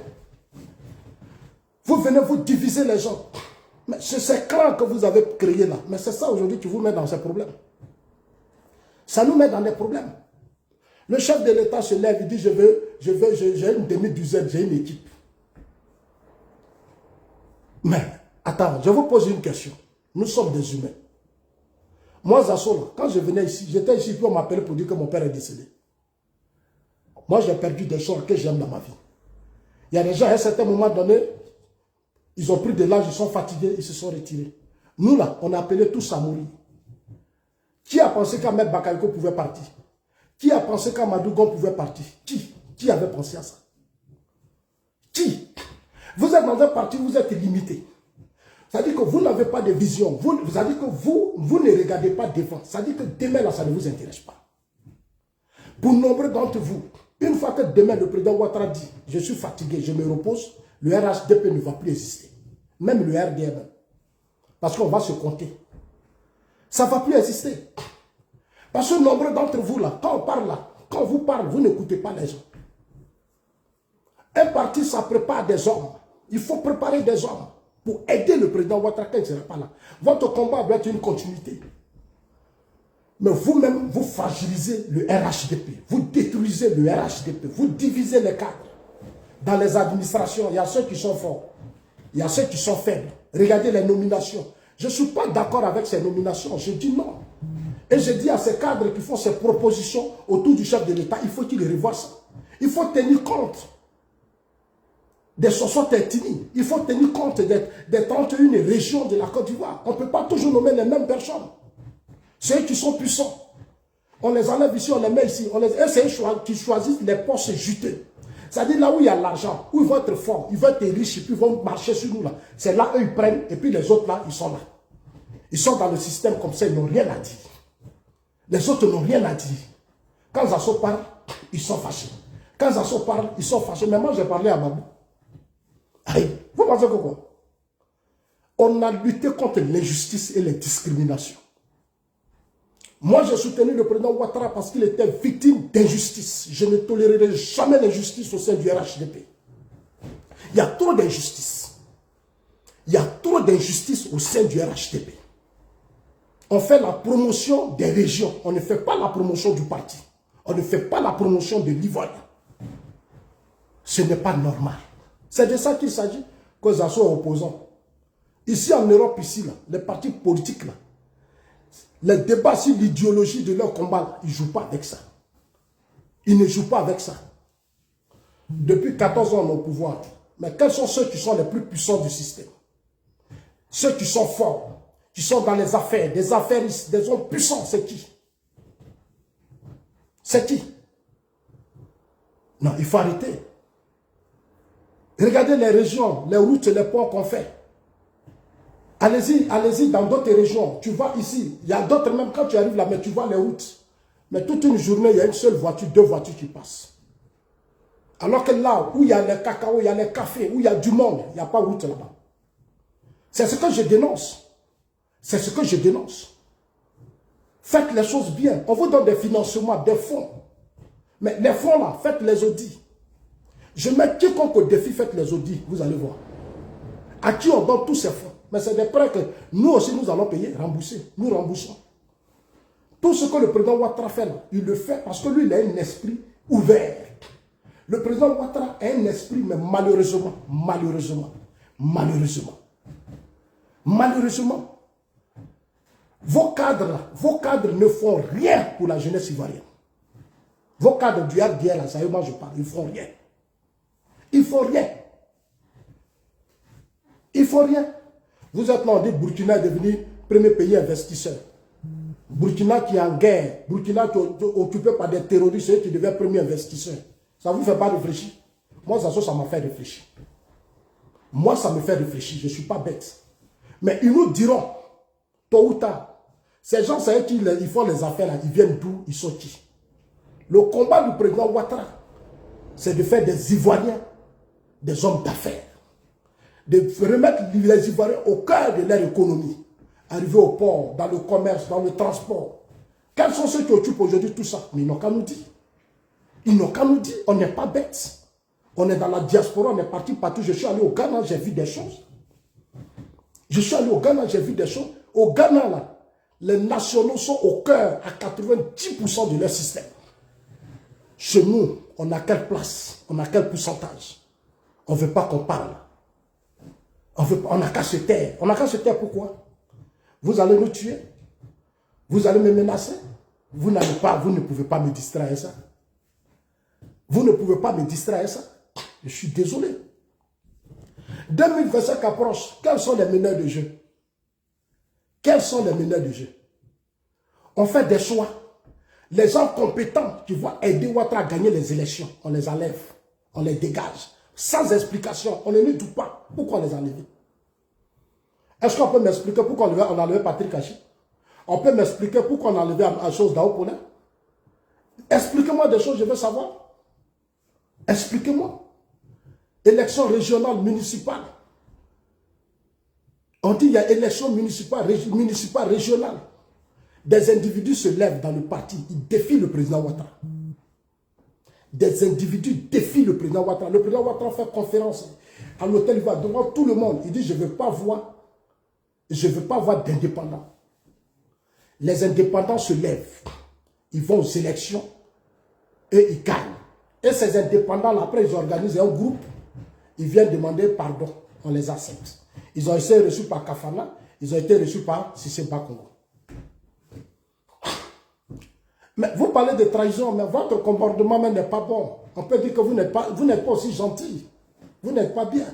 Vous venez vous diviser les gens. Mais c'est ces clans que vous avez créés là. Mais c'est ça aujourd'hui qui vous met dans ces problèmes. Ça nous met dans des problèmes. Le chef de l'État se lève, il dit, j'ai une demi-douzaine, j'ai une équipe. Mais, attends, je vous pose une question. Nous sommes des humains. Moi, Zasso, quand je venais ici, j'étais ici, puis on m'appelait pour dire que mon père est décédé. Moi, j'ai perdu des choses que j'aime dans ma vie. Il y a des gens, à un certain moment donné, ils ont pris de l'âge, ils sont fatigués, ils se sont retirés. Nous, là, on a appelé tous à mourir. Qui a pensé qu'Ahmed Bakayoko pouvait partir? Qui a pensé qu'Amadou Gon pouvait partir? Qui avait pensé à ça? Qui? Vous êtes dans un parti, vous êtes limité. C'est-à-dire que vous n'avez pas de vision. C'est-à-dire que vous ne regardez pas devant. C'est-à-dire que demain, là, ça ne vous intéresse pas. Pour nombre d'entre vous, une fois que demain, le président Ouattara dit « Je suis fatigué, je me repose », le RHDP ne va plus exister. Même le RDM. Parce qu'on va se compter. Ça ne va plus exister. Parce que nombre d'entre vous, là, quand on parle là, quand vous parlez, vous n'écoutez pas les gens. Un parti, ça prépare des hommes. Il faut préparer des hommes pour aider le président Ouattara quand il ne sera pas là. Votre combat doit être une continuité. Mais vous-même, vous fragilisez le RHDP. Vous détruisez le RHDP. Vous divisez les cadres. Dans les administrations, il y a ceux qui sont forts. Il y a ceux qui sont faibles. Regardez les nominations. Je ne suis pas d'accord avec ces nominations. Je dis non. Et je dis à ces cadres qui font ces propositions autour du chef de l'État, il faut qu'ils revoient ça. Il faut tenir compte des 60 ethnies. Il faut tenir compte des 31 régions de la Côte d'Ivoire. On ne peut pas toujours nommer les mêmes personnes. Ceux qui sont puissants, on les enlève ici, on les met ici. C'est eux qui choisissent les postes juteux. C'est-à-dire là où il y a l'argent, où ils vont être forts, ils vont être riches, et puis ils vont marcher sur nous là. C'est là eux ils prennent, et puis les autres là, ils sont là. Ils sont dans le système comme ça, ils n'ont rien à dire. Les autres n'ont rien à dire. Quand Zasso parle, ils sont fâchés. Quand Zasso parle, ils sont fâchés. Mais moi, j'ai parlé à Babou. Allez, vous pensez que quoi? On a lutté contre l'injustice et les discriminations. Moi, j'ai soutenu le président Ouattara parce qu'il était victime d'injustice. Je ne tolérerai jamais l'injustice au sein du RHDP. Il y a trop d'injustice. Il y a trop d'injustice au sein du RHDP. On fait la promotion des régions. On ne fait pas la promotion du parti. On ne fait pas la promotion de l'Ivoirien. Ce n'est pas normal. C'est de ça qu'il s'agit. que ça soit opposant. Ici en Europe, ici, là, les partis politiques, là, les débats sur l'idéologie de leur combat, là, ils ne jouent pas avec ça. Ils ne jouent pas avec ça. Depuis 14 ans, on est au pouvoir. Mais quels sont ceux qui sont les plus puissants du système? Ceux qui sont forts, qui sont dans les affaires, des affairistes, des hommes puissants, c'est qui? C'est qui? Non, il faut arrêter. Regardez les régions, les routes, les ponts qu'on fait. Allez-y, allez-y dans d'autres régions. Tu vois ici, il y a d'autres, même quand tu arrives là, mais tu vois les routes. Mais toute une journée, il y a une seule voiture, 2 voitures qui passent. Alors que là, où il y a les cacao, il y a les cafés, où il y a du monde, il n'y a pas de route là-bas. C'est ce que je dénonce. C'est ce que je dénonce. Faites les choses bien. On vous donne des financements, des fonds. Mais les fonds là, faites les audits. Je mets quiconque au défi, faites les audits, vous allez voir. À qui on donne tous ces fonds? Mais c'est des prêts que nous aussi, nous allons payer, rembourser. Nous remboursons. Tout ce que le président Ouattara fait, là, il le fait parce que lui, il a un esprit ouvert. Le président Ouattara a un esprit, mais malheureusement, vos cadres ne font rien pour la jeunesse ivoirienne. Vos cadres du RDL, là, ça y est, moi je parle, ils ne font rien. Ils ne font rien. Ils ne font rien. Vous êtes là, on dit Burkina est devenu premier pays investisseur. Burkina qui est en guerre, Burkina qui est occupé par des terroristes qui devient premier investisseur. Ça ne vous fait pas réfléchir? Moi, ça m'a fait réfléchir. Moi, ça me fait réfléchir. Je ne suis pas bête. Mais ils nous diront, tôt ou tard, ces gens, c'est qu'ils font les affaires là, ils viennent d'où, ils sont qui? Le combat du président Ouattara, c'est de faire des Ivoiriens, des hommes d'affaires. De remettre les Ivoiriens au cœur de leur économie. Arriver au port, dans le commerce, dans le transport. Quels sont ceux qui occupent aujourd'hui tout ça? Mais ils n'ont qu'à nous dire. Ils n'ont qu'à nous dire. On n'est pas bêtes. On est dans la diaspora, on est parti partout. Je suis allé au Ghana, j'ai vu des choses. Je suis allé au Ghana, j'ai vu des choses. Au Ghana, là, les nationaux sont au cœur à 90% de leur système. Chez nous, on a quelle place? On a quel pourcentage? On ne veut pas qu'on parle. On n'a qu'à se taire. On n'a qu'à se taire pourquoi? Vous allez nous tuer? Vous allez me menacer? Vous ne pouvez pas me distraire ça. Vous ne pouvez pas me distraire ça. Je suis désolé. 2025 approche. Quels sont les meneurs de jeu? Quels sont les meneurs de jeu? On fait des choix. Les gens compétents qui vont aider Ouattara à gagner les élections, on les enlève. On les dégage. Sans explication. On ne nous dit pas pourquoi on les enlève. Est-ce qu'on peut m'expliquer pourquoi on a enlevé Patrick Hachi? On peut m'expliquer pourquoi on a enlevé une chose d'Aopola? Expliquez-moi des choses, je veux savoir. Expliquez-moi. Élection régionale, municipale. On dit qu'il y a élection municipale, régionale. Des individus se lèvent dans le parti, ils défient le président Ouattara. Des individus défient le président Ouattara. Le président Ouattara fait conférence à l'hôtel, il va devant tout le monde. Il dit, je ne veux pas voir d'indépendants. Les indépendants se lèvent. Ils vont aux élections et ils gagnent. Et ces indépendants, après, ils organisent un groupe. Ils viennent demander pardon. On les accepte. Ils ont été reçus par Kafana. Ils ont été reçus par Sissé Bakongo. Mais vous parlez de trahison, mais votre comportement n'est pas bon. On peut dire que vous n'êtes pas aussi gentil. Vous n'êtes pas bien.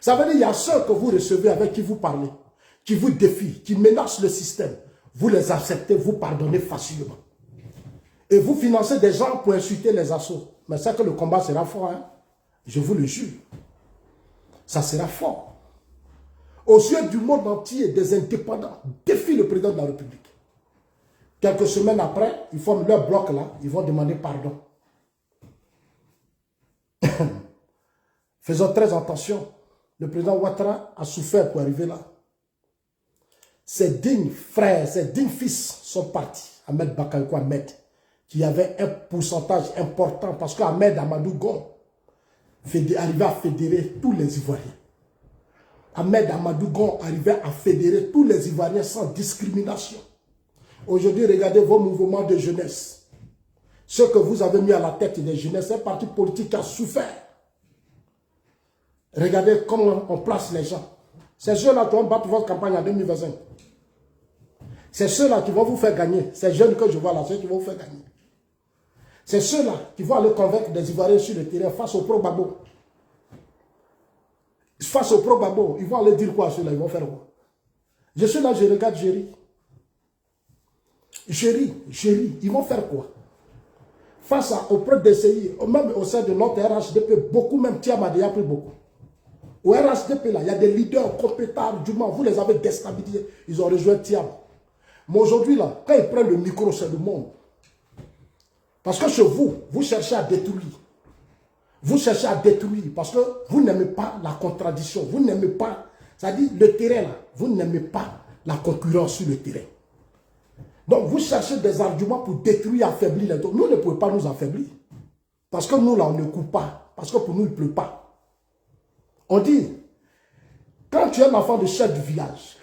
Ça veut dire qu'il y a ceux que vous recevez avec qui vous parlez, qui vous défient, qui menacent le système. Vous les acceptez, vous pardonnez facilement. Et vous financez des gens pour insulter les assauts. Mais c'est que le combat sera fort, hein? Je vous le jure. Ça sera fort. Aux yeux du monde entier, des indépendants défient le président de la République. Quelques semaines après, ils forment leur bloc là, ils vont demander pardon. Faisons très attention. Le président Ouattara a souffert pour arriver là. Ses dignes frères, ses dignes fils sont partis. Ahmed Bakayoko Ahmed, qui avait un pourcentage important parce qu'Ahmed Amadou Gon arrivait à fédérer tous les Ivoiriens. Ahmed Amadou Gon arrivait à fédérer tous les Ivoiriens sans discrimination. Aujourd'hui, regardez vos mouvements de jeunesse. Ce que vous avez mis à la tête des jeunesses, c'est un parti politique qui a souffert. Regardez comment on place les gens. C'est ceux-là qui vont battre votre campagne en 2025. C'est ceux-là qui vont vous faire gagner. Ces jeunes que je vois là, ceux qui vont vous faire gagner. C'est ceux-là qui vont aller convaincre des Ivoiriens sur le terrain face au pro-Babo. Face au pro-Babo, ils vont aller dire quoi à ceux-là? Ils vont faire quoi? Je suis là, je regarde, je ris. Je ris. Ils vont faire quoi? Face au pro-DCI, même au sein de notre RHDP, beaucoup, même Thiamade a pris beaucoup. Au RHDP, là, il y a des leaders compétents, du moins, vous les avez déstabilisés. Ils ont rejoint Thiam. Mais aujourd'hui, là, quand ils prennent le micro, c'est le monde. Parce que chez vous, vous cherchez à détruire. Vous cherchez à détruire parce que vous n'aimez pas la contradiction. Vous n'aimez pas, c'est-à-dire le terrain, là, vous n'aimez pas la concurrence sur le terrain. Donc, vous cherchez des arguments pour détruire, affaiblir les autres. Nous ne pouvons pas nous affaiblir. Parce que nous, là, on ne coupe pas. Parce que pour nous, il ne pleut pas. On dit, quand tu es un enfant de chef du village,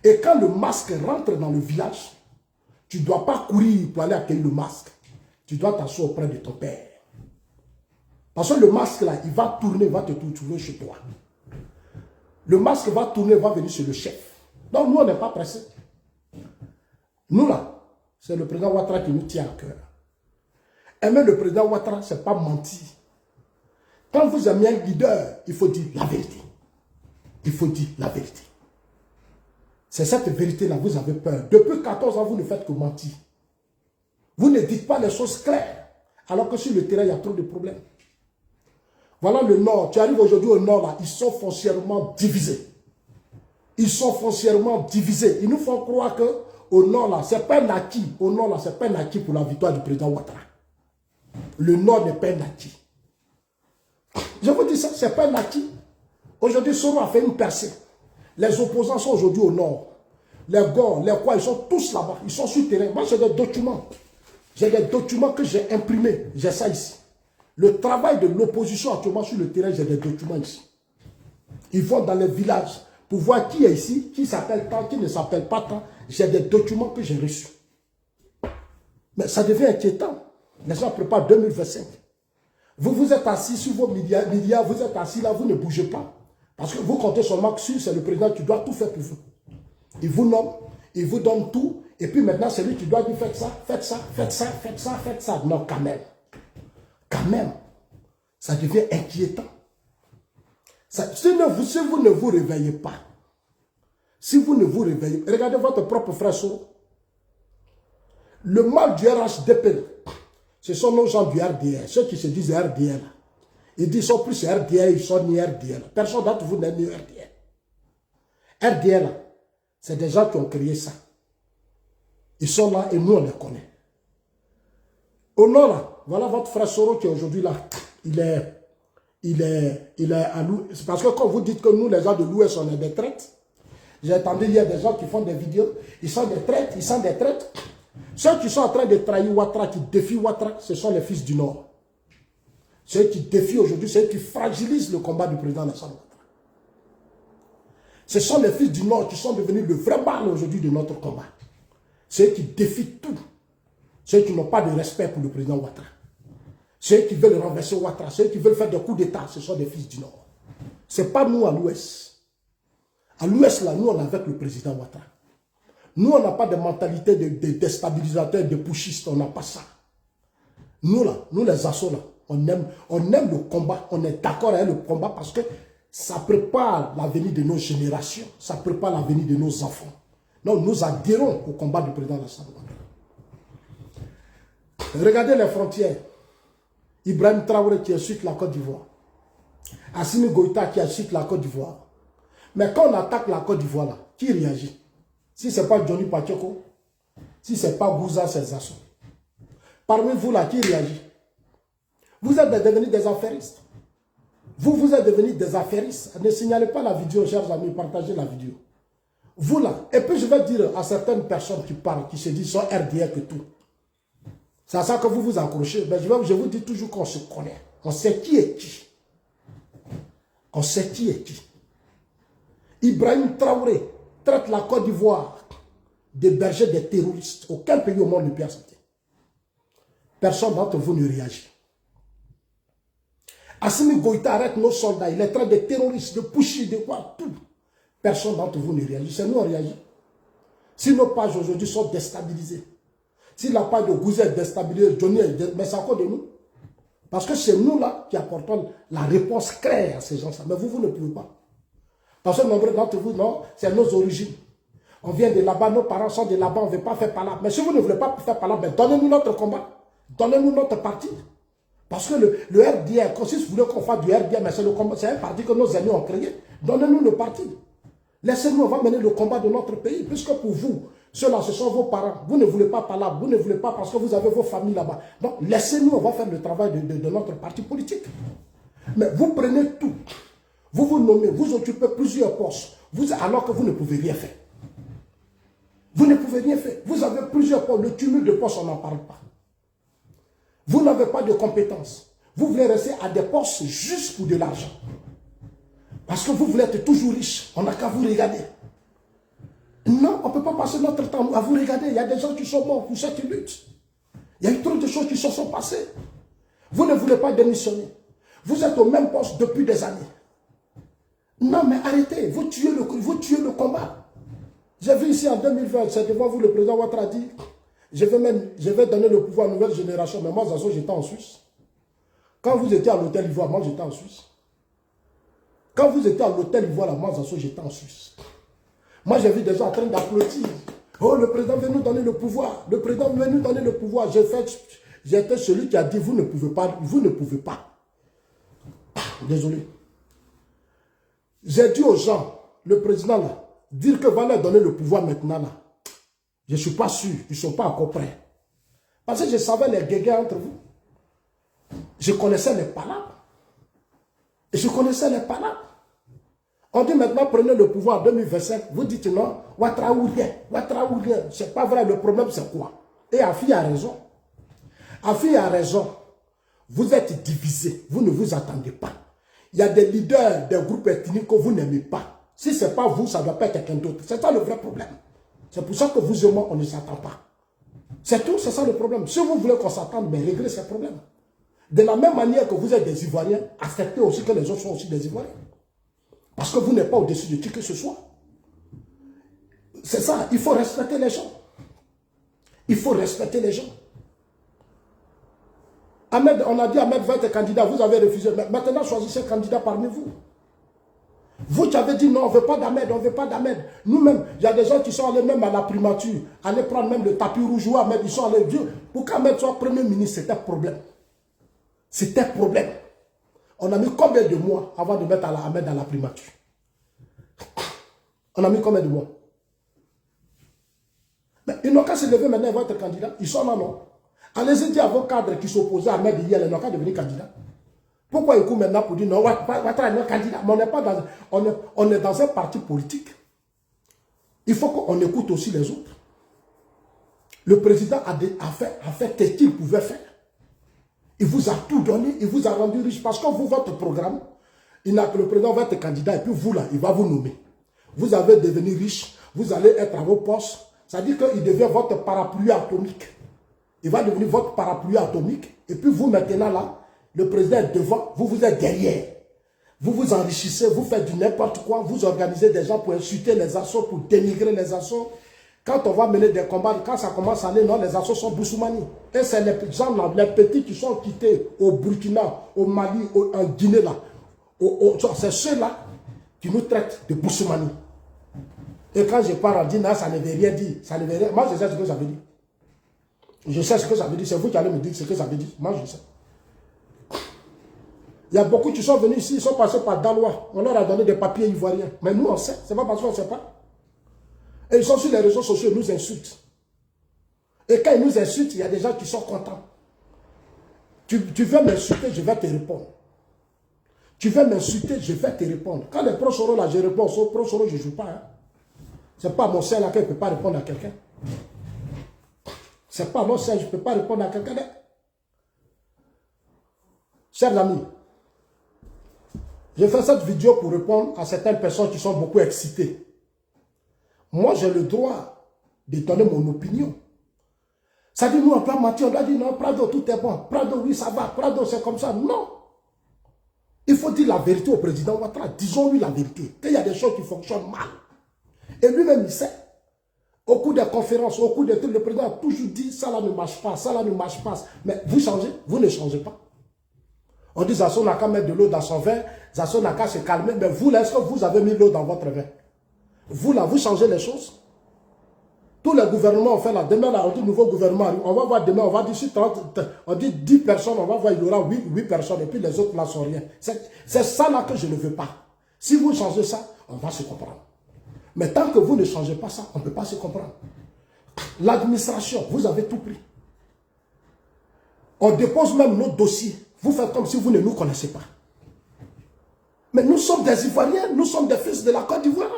et quand le masque rentre dans le village, tu ne dois pas courir pour aller accueillir le masque. Tu dois t'asseoir auprès de ton père. Parce que le masque, là, il va tourner, va te trouver chez toi. Le masque va tourner, va venir chez le chef. Donc, nous, on n'est pas pressés. Nous, là, c'est le président Ouattara qui nous tient à cœur. Et même le président Ouattara, ce n'est pas mentir. Quand vous aimez un leader, il faut dire la vérité. Il faut dire la vérité. C'est cette vérité-là, vous avez peur. Depuis 14 ans, vous ne faites que mentir. Vous ne dites pas les choses claires. Alors que sur le terrain, il y a trop de problèmes. Voilà le Nord. Tu arrives aujourd'hui au Nord, là, ils sont foncièrement divisés. Ils sont foncièrement divisés. Ils nous font croire que au Nord, là, c'est pas un acquis. Au Nord, là, c'est pas un acquis pour la victoire du président Ouattara. Le Nord n'est pas un acquis. Je vous dis ça, c'est pas un acquis. Aujourd'hui, Soro a fait une percée. Les opposants sont aujourd'hui au Nord. Les Gors, les quoi, ils sont tous là-bas. Ils sont sur le terrain. Moi, j'ai des documents. J'ai des documents que j'ai imprimés. J'ai ça ici. Le travail de l'opposition actuellement sur le terrain, j'ai des documents ici. Ils vont dans les villages pour voir qui est ici, qui s'appelle tant, qui ne s'appelle pas tant. J'ai des documents que j'ai reçus. Mais ça devient inquiétant. Les gens préparent 2025. Vous vous êtes assis sur vos milliards, vous êtes assis là, vous ne bougez pas. Parce que vous comptez seulement sur, c'est le président qui doit tout faire pour vous. Il vous nomme, il vous donne tout, et puis maintenant c'est lui qui doit dire faites ça, faites ça, faites ça, faites ça, faites ça. Non, quand même, ça devient inquiétant. Si vous ne vous réveillez pas, regardez votre propre frère Soro. Le mal du RHDP, ce sont nos gens du RDR, ceux qui se disent RDR. Ils disent qu'ils sont plus RDR, ils sont ni RDR. Personne d'entre vous n'est ni RDR. RDR, c'est des gens qui ont créé ça. Ils sont là et nous on les connaît. Au nord, là, voilà votre frère Soro qui est aujourd'hui là. Il est à l'ouest. Parce que quand vous dites que nous, les gens de l'ouest, on est des traites, j'ai entendu hier des gens qui font des vidéos, ils sont des traites, ils sont des traites. Ceux qui sont en train de trahir Ouattara, qui défient Ouattara, ce sont les fils du Nord. Ceux qui défient aujourd'hui, ceux qui fragilisent le combat du président Alassane Ouattara. Ce sont les fils du Nord qui sont devenus le vrai mal aujourd'hui de notre combat. Ceux qui défient tout. Ceux qui n'ont pas de respect pour le président Ouattara. Ceux qui veulent renverser Ouattara, ceux qui veulent faire des coups d'État, ce sont des fils du Nord. Ce n'est pas nous à l'Ouest. À l'Ouest, là, nous, on est avec le président Ouattara. Nous, on n'a pas de mentalité de déstabilisateur, de pushistes, on n'a pas ça. Nous, là, nous les assos, là, on aime le combat, on est d'accord avec le combat parce que ça prépare l'avenir de nos générations, ça prépare l'avenir de nos enfants. Donc, nous adhérons au combat du président Alassane Ouattara. Regardez les frontières. Ibrahim Traoré qui insulte la Côte d'Ivoire. Assimi Goïta qui insulte la Côte d'Ivoire. Mais quand on attaque la Côte d'Ivoire, là, qui réagit? Si ce n'est pas Johnny Pacheco, si ce n'est pas Gouza, c'est Zasso. Parmi vous là, qui réagit? Vous êtes devenus des affairistes. Vous êtes devenus des affairistes. Ne signalez pas la vidéo, chers amis, partagez la vidéo. Vous là, et puis je vais dire à certaines personnes qui parlent, qui se disent sont RDR que tout. C'est à ça que vous vous accrochez. Mais je vous dis toujours qu'on se connaît. On sait qui est qui. On sait qui est qui. Ibrahim Traoré traite la Côte d'Ivoire d'héberger des terroristes. Aucun pays au monde ne peut accepter. Personne d'entre vous ne réagit. Assimi Goïta arrête nos soldats. Il est en train de terroristes, de pusher, de quoi, tout. Personne d'entre vous ne réagit. C'est nous on réagit. Si nos pages aujourd'hui sont déstabilisées, si la page de Gouzet est déstabilisée, Johnny est mais c'est encore de nous. Parce que c'est nous là qui apportons la réponse claire à ces gens-là. Mais vous ne pouvez pas. Parce que nombre d'entre vous, non, c'est nos origines. On vient de là-bas, nos parents sont de là-bas, on ne veut pas faire par là. Mais si vous ne voulez pas faire par là, ben donnez-nous notre combat. Donnez-nous notre parti. Parce que le RDA, si vous voulez qu'on fasse du RDA, mais c'est un parti que nos amis ont créé. Donnez-nous le parti. Laissez-nous, on va mener le combat de notre pays. Puisque pour vous, ceux-là, ce sont vos parents. Vous ne voulez pas par là, vous ne voulez pas parce que vous avez vos familles là-bas. Donc, laissez-nous, on va faire le travail de notre parti politique. Mais vous prenez tout. Vous vous nommez, vous occupez plusieurs postes, alors que vous ne pouvez rien faire. Vous ne pouvez rien faire. Vous avez plusieurs postes. Le cumul de postes, on n'en parle pas. Vous n'avez pas de compétences. Vous voulez rester à des postes juste pour de l'argent. Parce que vous voulez être toujours riche. On n'a qu'à vous regarder. Non, on ne peut pas passer notre temps à vous regarder. Il y a des gens qui sont morts pour cette lutte. Il y a eu trop de choses qui se sont passées. Vous ne voulez pas démissionner. Vous êtes au même poste depuis des années. Non, mais arrêtez. Vous tuez le combat. J'ai vu ici en 2020, c'est devant vous, le président Ouattara dit, je vais donner le pouvoir à une nouvelle génération. Mais moi, Zazo, j'étais en Suisse. Quand vous étiez à l'hôtel Ivoire, moi, j'étais en Suisse. Quand vous étiez à l'hôtel Ivoire, moi, Zazo, j'étais en Suisse. Moi, j'ai vu des gens en train d'applaudir. Oh, le président veut nous donner le pouvoir. Le président veut nous donner le pouvoir. J'étais celui qui a dit, vous ne pouvez pas, vous ne pouvez pas. Désolé. J'ai dit aux gens, le président là, dire que va leur donner le pouvoir maintenant là. Je ne suis pas sûr, ils ne sont pas encore prêts. Parce que je savais les guéguerres entre vous. Je connaissais les palabres. Et je connaissais les palabres. On dit maintenant, prenez le pouvoir en 2025. Vous dites non, Ouattara ou rien. Ouattara ou rien. Ce n'est pas vrai, le problème c'est quoi? Et Afi a raison. Afi a raison. Vous êtes divisés. Vous ne vous attendez pas. Il y a des leaders des groupes ethniques que vous n'aimez pas. Si ce n'est pas vous, ça ne doit pas être quelqu'un d'autre. C'est ça le vrai problème. C'est pour ça que vous et moi, on ne s'attend pas. C'est tout, c'est ça le problème. Si vous voulez qu'on s'attende, mais réglez ces problèmes. De la même manière que vous êtes des Ivoiriens, acceptez aussi que les autres sont aussi des Ivoiriens. Parce que vous n'êtes pas au-dessus de qui que ce soit. C'est ça, il faut respecter les gens. Il faut respecter les gens. Ahmed, on a dit Ahmed va être candidat, vous avez refusé. Maintenant, choisissez un candidat parmi vous. Vous qui avez dit non, on ne veut pas d'Ahmed, on ne veut pas d'Ahmed. Nous-mêmes, il y a des gens qui sont allés même à la primature, aller prendre même le tapis rouge ou Ahmed, ils sont allés. Pour qu'Ahmed soit Premier ministre, c'était un problème. C'était un problème. On a mis combien de mois avant de mettre Ahmed dans la primature? On a mis combien de mois? Mais ils n'ont qu'à se lever maintenant, ils vont être candidats. Ils sont là, non? Allez-y dire à vos cadres qui s'opposaient à Ahmed hier, ils n'ont qu'à devenir candidats. Pourquoi ils courent maintenant pour dire non, Ouattara est un candidat? Mais on est dans un parti politique. Il faut qu'on écoute aussi les autres. Le président a fait ce qu'il pouvait faire. Il vous a tout donné, il vous a rendu riche. Parce que vous, votre programme, le président va être candidat et puis vous là, il va vous nommer. Vous allez devenir riche, vous allez être à vos postes. Ça dit qu'il devient votre parapluie atomique. Il va devenir votre parapluie atomique. Et puis vous maintenant là, le président est devant, vous êtes derrière. Vous vous enrichissez, vous faites du n'importe quoi, vous organisez des gens pour insulter les assauts, pour dénigrer les assauts. Quand on va mener des combats, quand ça commence à aller, non, les assauts sont Boussoumani. Et c'est les gens là, les petits qui sont quittés au Burkina, au Mali, en Guinée là. C'est ceux-là qui nous traitent de Boussoumani. Et quand je parle en disant, ça ne veut rien dire. Ça ne veut rien. Moi, je sais ce que ça veut dire. Je sais ce que ça veut dire. C'est vous qui allez me dire ce que ça veut dire. Moi, je sais. Il y a beaucoup qui sont venus ici, ils sont passés par Dalois. On leur a donné des papiers ivoiriens. Mais nous, on sait. Ce n'est pas parce qu'on ne sait pas. Et ils sont sur les réseaux sociaux, ils nous insultent. Et quand ils nous insultent, il y a des gens qui sont contents. Tu veux m'insulter, je vais te répondre. Tu veux m'insulter, je vais te répondre. Quand les pros seront là, je réponds. Aux pros seront, je ne joue pas. Hein. Ce n'est pas mon sein là qui ne peut pas répondre à quelqu'un. Ce n'est pas mon sein, je ne peux pas répondre à quelqu'un. Chers amis, je fais cette vidéo pour répondre à certaines personnes qui sont beaucoup excitées. Moi, j'ai le droit de donner mon opinion. Ça dit, nous, on peut mentir, on doit dire non, Prado, tout est bon. Prado, oui, ça va. Prado, c'est comme ça. Non. Il faut dire la vérité au président Ouattara. Disons-lui la vérité. Qu'il y a des choses qui fonctionnent mal. Et lui-même, il sait. Au cours des conférences, au cours des trucs, le président a toujours dit ça là ne marche pas, ça là ne marche pas. Mais vous changez, vous ne changez pas. On dit Zasso n'a qu'à mettre de l'eau dans son vin, Zasso n'a qu'à se calmer. Mais vous là, est-ce que vous avez mis l'eau dans votre vin? Vous là, vous changez les choses. Tous les gouvernements ont fait là. Demain, là, on dit nouveau gouvernement. On va voir demain, on va dire sur 30, on dit 10 personnes, on va voir, il y aura 8 personnes. Et puis les autres là sont rien. C'est ça là que je ne veux pas. Si vous changez ça, on va se comprendre. Mais tant que vous ne changez pas ça, on ne peut pas se comprendre. L'administration, vous avez tout pris. On dépose même nos dossiers. Vous faites comme si vous ne nous connaissez pas. Mais nous sommes des Ivoiriens, nous sommes des fils de la Côte d'Ivoire.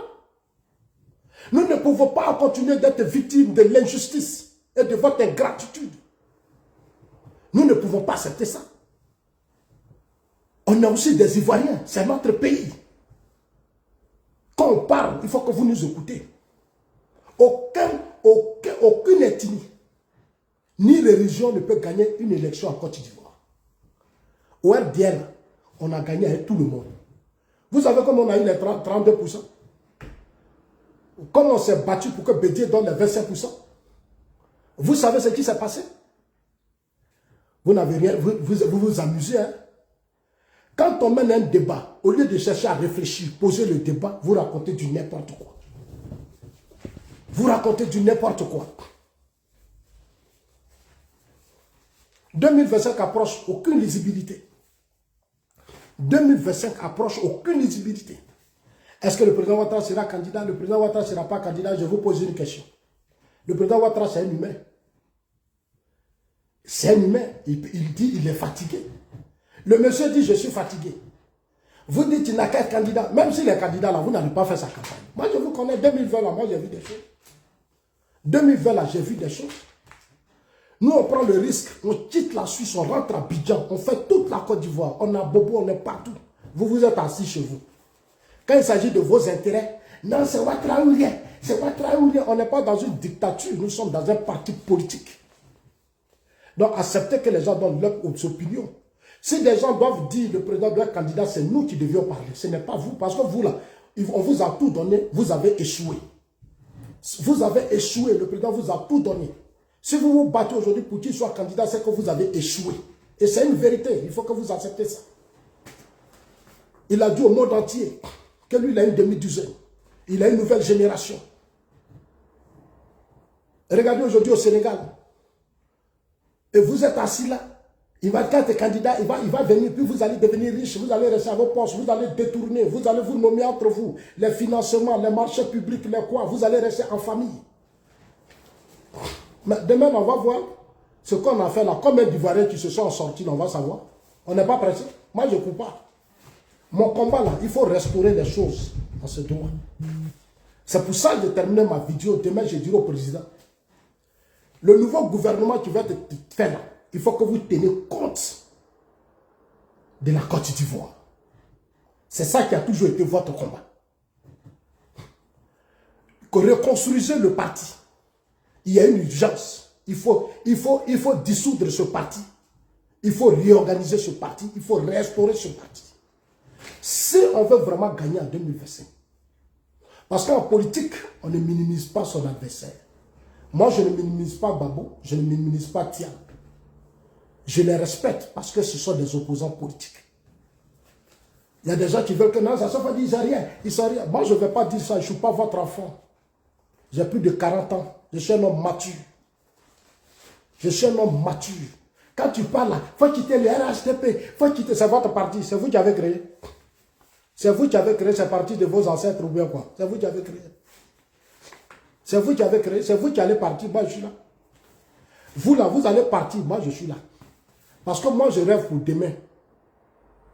Nous ne pouvons pas continuer d'être victimes de l'injustice et de votre ingratitude. Nous ne pouvons pas accepter ça. On est aussi des Ivoiriens, c'est notre pays. Quand on parle, il faut que vous nous écoutez. Aucune ethnie, ni religion ne peut gagner une élection en Côte d'Ivoire. Au RDN, on a gagné avec tout le monde. Vous savez comment on a eu les 32%? Comment on s'est battu pour que Bédier donne les 25%? Vous savez ce qui s'est passé? Vous n'avez rien, vous amusez. Hein? Quand on mène un débat, au lieu de chercher à réfléchir, poser le débat, vous racontez du n'importe quoi. Vous racontez du n'importe quoi. 2025 approche, aucune lisibilité. 2025 approche, aucune lisibilité. Est-ce que le président Ouattara sera candidat? Le président Ouattara ne sera pas candidat. Je vous pose une question. Le président Ouattara, c'est un humain. C'est un humain. Il dit il est fatigué. Le monsieur dit je suis fatigué. Vous dites il n'a qu'un candidat. Même s'il est candidat là, vous n'allez pas faire sa campagne. Moi je vous connais. 2020 là, moi j'ai vu des choses. 2020 là, j'ai vu des choses. Nous on prend le risque. On quitte la Suisse, on rentre à Abidjan. On fait toute la Côte d'Ivoire. On a Bobo, on est partout. Vous vous êtes assis chez vous. Quand il s'agit de vos intérêts, non, c'est Ouattara ou rien. C'est Ouattara ou rien. On n'est pas dans une dictature, nous sommes dans un parti politique. Donc, acceptez que les gens donnent leurs opinions. Si des gens doivent dire le président de leur candidat, c'est nous qui devions parler. Ce n'est pas vous. Parce que vous, là, on vous a tout donné, vous avez échoué. Vous avez échoué, le président vous a tout donné. Si vous vous battez aujourd'hui pour qu'il soit candidat, c'est que vous avez échoué. Et c'est une vérité, il faut que vous acceptez ça. Il a dit au monde entier que lui, il a une demi-douzaine. Il a une nouvelle génération. Regardez aujourd'hui au Sénégal. Et vous êtes assis là. Il va être candidat, il va venir, puis vous allez devenir riche, vous allez rester à vos postes, vous allez détourner, vous allez vous nommer entre vous. Les financements, les marchés publics, les quoi, vous allez rester en famille. Mais demain, on va voir ce qu'on a fait là. Combien d'Ivoiriens qui se sont sortis, on va savoir. On n'est pas pressé. Moi, je ne coupe pas. Mon combat là, il faut restaurer les choses dans ce domaine. C'est pour ça que j'ai terminé ma vidéo. Demain, je dirai au président, le nouveau gouvernement qui va être fait là, il faut que vous teniez compte de la Côte d'Ivoire. C'est ça qui a toujours été votre combat. Que reconstruisez le parti. Il y a une urgence. Il faut dissoudre ce parti. Il faut réorganiser ce parti. Il faut restaurer ce parti. Si on veut vraiment gagner en 2025. Parce qu'en politique, on ne minimise pas son adversaire. Moi, je ne minimise pas Babo, je ne minimise pas Tia. Je les respecte parce que ce sont des opposants politiques. Il y a des gens qui veulent que non, ça ne veut dire rien, ils sont rien. Moi, je ne vais pas dire ça, je ne suis pas votre enfant. J'ai plus de 40 ans, je suis un homme mature. Je suis un homme mature. Quand tu parles là, il faut quitter le RHDP, il faut quitter, c'est votre parti, c'est vous qui avez créé. C'est vous qui avez créé ce parti de vos ancêtres ou bien quoi? C'est vous qui avez créé. C'est vous qui avez créé, c'est vous qui allez partir, moi je suis là. Vous là, vous allez partir, moi je suis là. Parce que moi je rêve pour demain.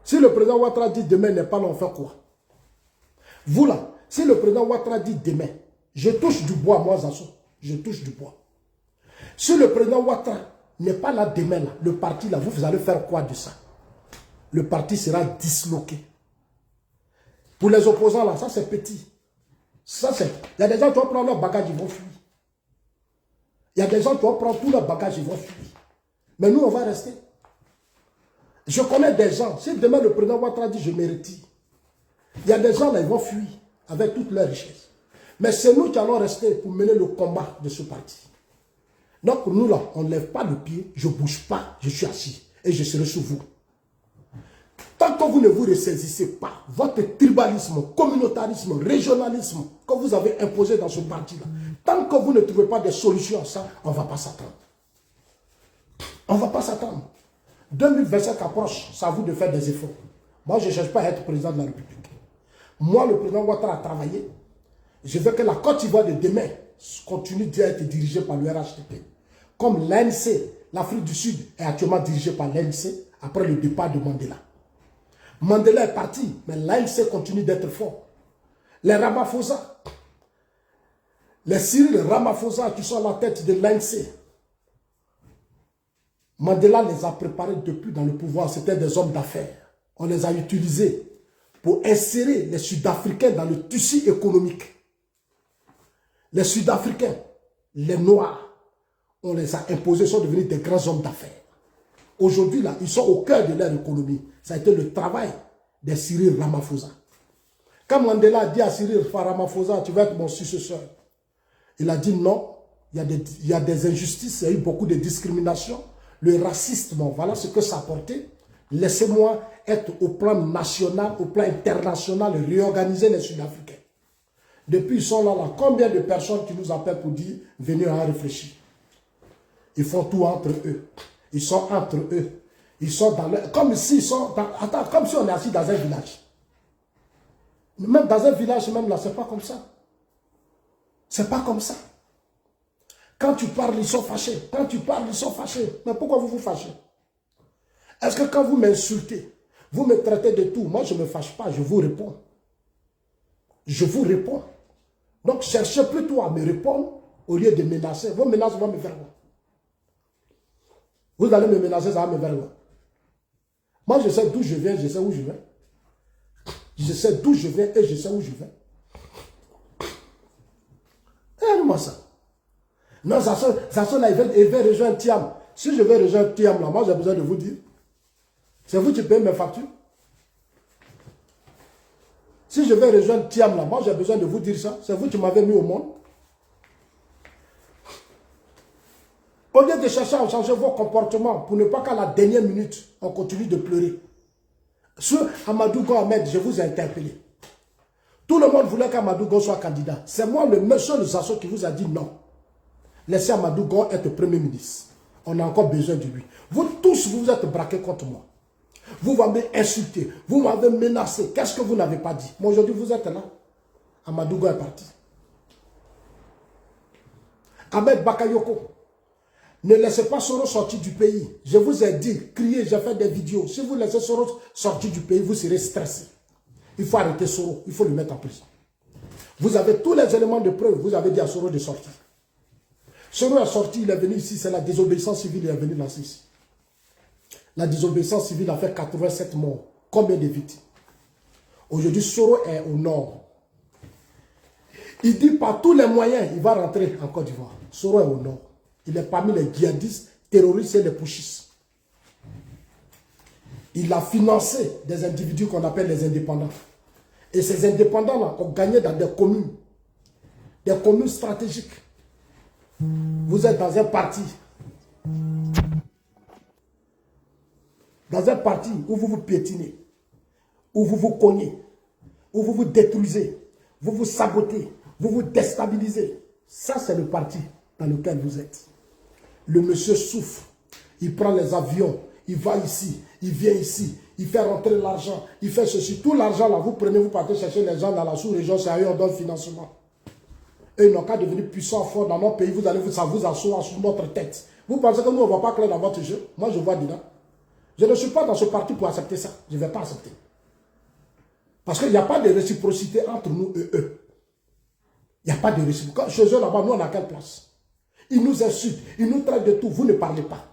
Si le président Ouattara dit demain n'est pas là, on fait quoi? Vous là, si le président Ouattara dit demain, je touche du bois, moi Zasso, je touche du bois. Si le président Ouattara n'est pas là demain, là, le parti là, vous allez faire quoi de ça? Le parti sera disloqué. Pour les opposants là, ça c'est petit. Ça c'est... Il y a des gens qui vont prendre leur bagage, ils vont fuir. Il y a des gens qui vont prendre tout leur bagage, ils vont fuir. Mais nous, on va rester. Je connais des gens, si demain le président Ouattara dit je me retire, il y a des gens là, ils vont fuir avec toute leur richesse. Mais c'est nous qui allons rester pour mener le combat de ce parti. Donc nous là, on ne lève pas le pied, je ne bouge pas, je suis assis et je serai sous vous. Tant que vous ne vous ressaisissez pas, votre tribalisme, communautarisme, régionalisme que vous avez imposé dans ce parti-là, tant que vous ne trouvez pas de solution à ça, on ne va pas s'attendre. On ne va pas s'attendre. 2025 approche, c'est à vous de faire des efforts. Moi, je ne cherche pas à être président de la République. Moi, le président Ouattara a travaillé. Je veux que la Côte d'Ivoire de demain continue d'être dirigée par le RHDP. Comme l'ANC, l'Afrique du Sud est actuellement dirigée par l'ANC après le départ de Mandela. Mandela est parti, mais l'ANC continue d'être fort. Les Ramaphosa, les Cyril Ramaphosa qui sont à la tête de l'ANC, Mandela les a préparés depuis dans le pouvoir, c'était des hommes d'affaires. On les a utilisés pour insérer les Sud-Africains dans le tissu économique. Les Sud-Africains, les Noirs, on les a imposés, sont devenus des grands hommes d'affaires. Aujourd'hui, là, ils sont au cœur de leur économie. Ça a été le travail de Cyril Ramaphosa. Quand Mandela a dit à Cyril Ramaphosa, tu vas être mon successeur, il a dit non, il y a des injustices, il y a eu beaucoup de discrimination, le racisme, voilà ce que ça a apporté. Laissez-moi être au plan national, au plan international, réorganiser les Sud-Africains. Depuis, ils sont là, combien de personnes qui nous appellent pour dire, venez en réfléchir. Ils font tout entre eux. Ils sont entre eux. Ils sont dans le... Comme si, comme si on est assis dans un village. Même dans un village, même là, c'est pas comme ça. C'est pas comme ça. Quand tu parles, ils sont fâchés. Quand tu parles, ils sont fâchés. Mais pourquoi vous vous fâchez? Est-ce que quand vous m'insultez, vous me traitez de tout, moi je ne me fâche pas, je vous réponds. Je vous réponds. Donc cherchez plutôt à me répondre au lieu de menacer. Vos menaces vont me faire quoi? Vous allez me menacer, ça va me faire quoi? Moi je sais d'où je viens, je sais où je vais. Je sais d'où je viens et je sais où je vais. Aide-moi ça. Non, ça sonne là, il veut rejoindre Tiam. Si je vais rejoindre Tiam là, moi j'ai besoin de vous dire. C'est vous qui payez mes factures. Si je vais rejoindre Tiam là, moi j'ai besoin de vous dire ça. C'est vous qui m'avez mis au monde. Au lieu de chercher à changer vos comportements pour ne pas qu'à la dernière minute, on continue de pleurer. Sur Amadou Ahmed, je vous ai interpellé. Tout le monde voulait qu'Amadou Gon soit candidat. C'est moi le monsieur de Sasso qui vous a dit non. Laissez Amadou Gon être Premier ministre. On a encore besoin de lui. Vous tous, vous vous êtes braqués contre moi. Vous m'avez insulté. Vous m'avez menacé. Qu'est-ce que vous n'avez pas dit? Moi, aujourd'hui, vous êtes là. Amadou Gon est parti. Ahmed Bakayoko. Ne laissez pas Soro sortir du pays. Je vous ai dit, criez, j'ai fait des vidéos. Si vous laissez Soro sortir du pays, vous serez stressé. Il faut arrêter Soro. Il faut le mettre en prison. Vous avez tous les éléments de preuve. Vous avez dit à Soro de sortir. Soro est sorti, il est venu ici. C'est la désobéissance civile, il est venu lancer ici. La désobéissance civile a fait 87 morts. Combien de victimes? Aujourd'hui, Soro est au nord. Il dit par tous les moyens, il va rentrer en Côte d'Ivoire. Soro est au nord. Il est parmi les djihadistes, terroristes et les putschistes. Il a financé des individus qu'on appelle les indépendants. Et ces indépendants-là ont gagné dans des communes stratégiques. Vous êtes dans un parti. Dans un parti où vous vous piétinez, où vous vous cognez, où vous vous détruisez, vous vous sabotez, vous vous déstabilisez. Ça, c'est le parti dans lequel vous êtes. Le monsieur souffre, il prend les avions, il va ici, il vient ici, il fait rentrer l'argent, il fait ceci. Tout l'argent là, vous prenez, vous partez chercher les gens dans la sous-région, c'est à eux on donne financement. Et ils n'ont qu'à devenir puissants, forts dans notre pays, ça vous asseoir sur notre tête. Vous pensez que nous, on ne va pas clair dans votre jeu? Moi, je vois dedans. Je ne suis pas dans ce parti pour accepter ça. Je ne vais pas accepter. Parce qu'il n'y a pas de réciprocité entre nous et eux. Il n'y a pas de réciprocité. Chez eux, là-bas, nous, on a quelle place? Ils nous insultent, ils nous traitent de tout. Vous ne parlez pas.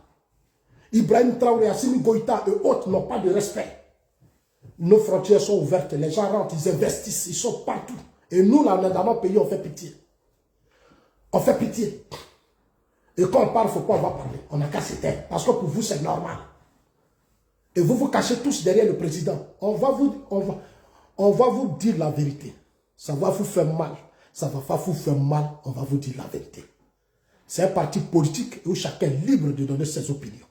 Ibrahim Traoré, Assimi Goïta et autres n'ont pas de respect. Nos frontières sont ouvertes. Les gens rentrent, ils investissent, ils sont partout. Et nous, là, dans notre pays, on fait pitié. On fait pitié. Et quand on parle, il ne faut pas en parler. On n'a qu'à se taire. Parce que pour vous, c'est normal. Et vous vous cachez tous derrière le président. On va vous dire la vérité. Ça va vous faire mal. Ça va pas vous faire mal. On va vous dire la vérité. C'est un parti politique où chacun est libre de donner ses opinions.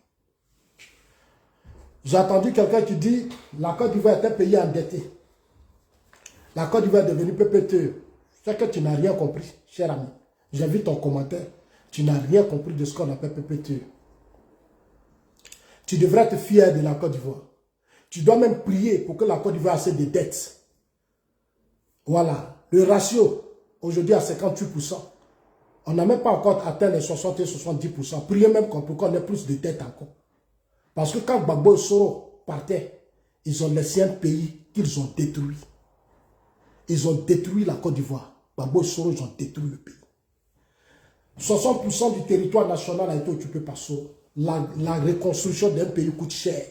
J'ai entendu quelqu'un qui dit la Côte d'Ivoire est un pays endetté. La Côte d'Ivoire est devenue PPTE. C'est que tu n'as rien compris, cher ami. J'ai vu ton commentaire. Tu n'as rien compris de ce qu'on appelle PPTE. Tu devrais être fier de la Côte d'Ivoire. Tu dois même prier pour que la Côte d'Ivoire ait assez de dettes. Voilà. Le ratio, aujourd'hui, à 58%. On n'a même pas encore atteint les 60 et 70%. Priez même pour qu'on ait plus de dettes encore. Parce que quand Gbagbo et Soro partaient, ils ont laissé un pays qu'ils ont détruit. Ils ont détruit la Côte d'Ivoire. Gbagbo et Soro, ils ont détruit le pays. 60% du territoire national a été occupé par Soro. La reconstruction d'un pays coûte cher.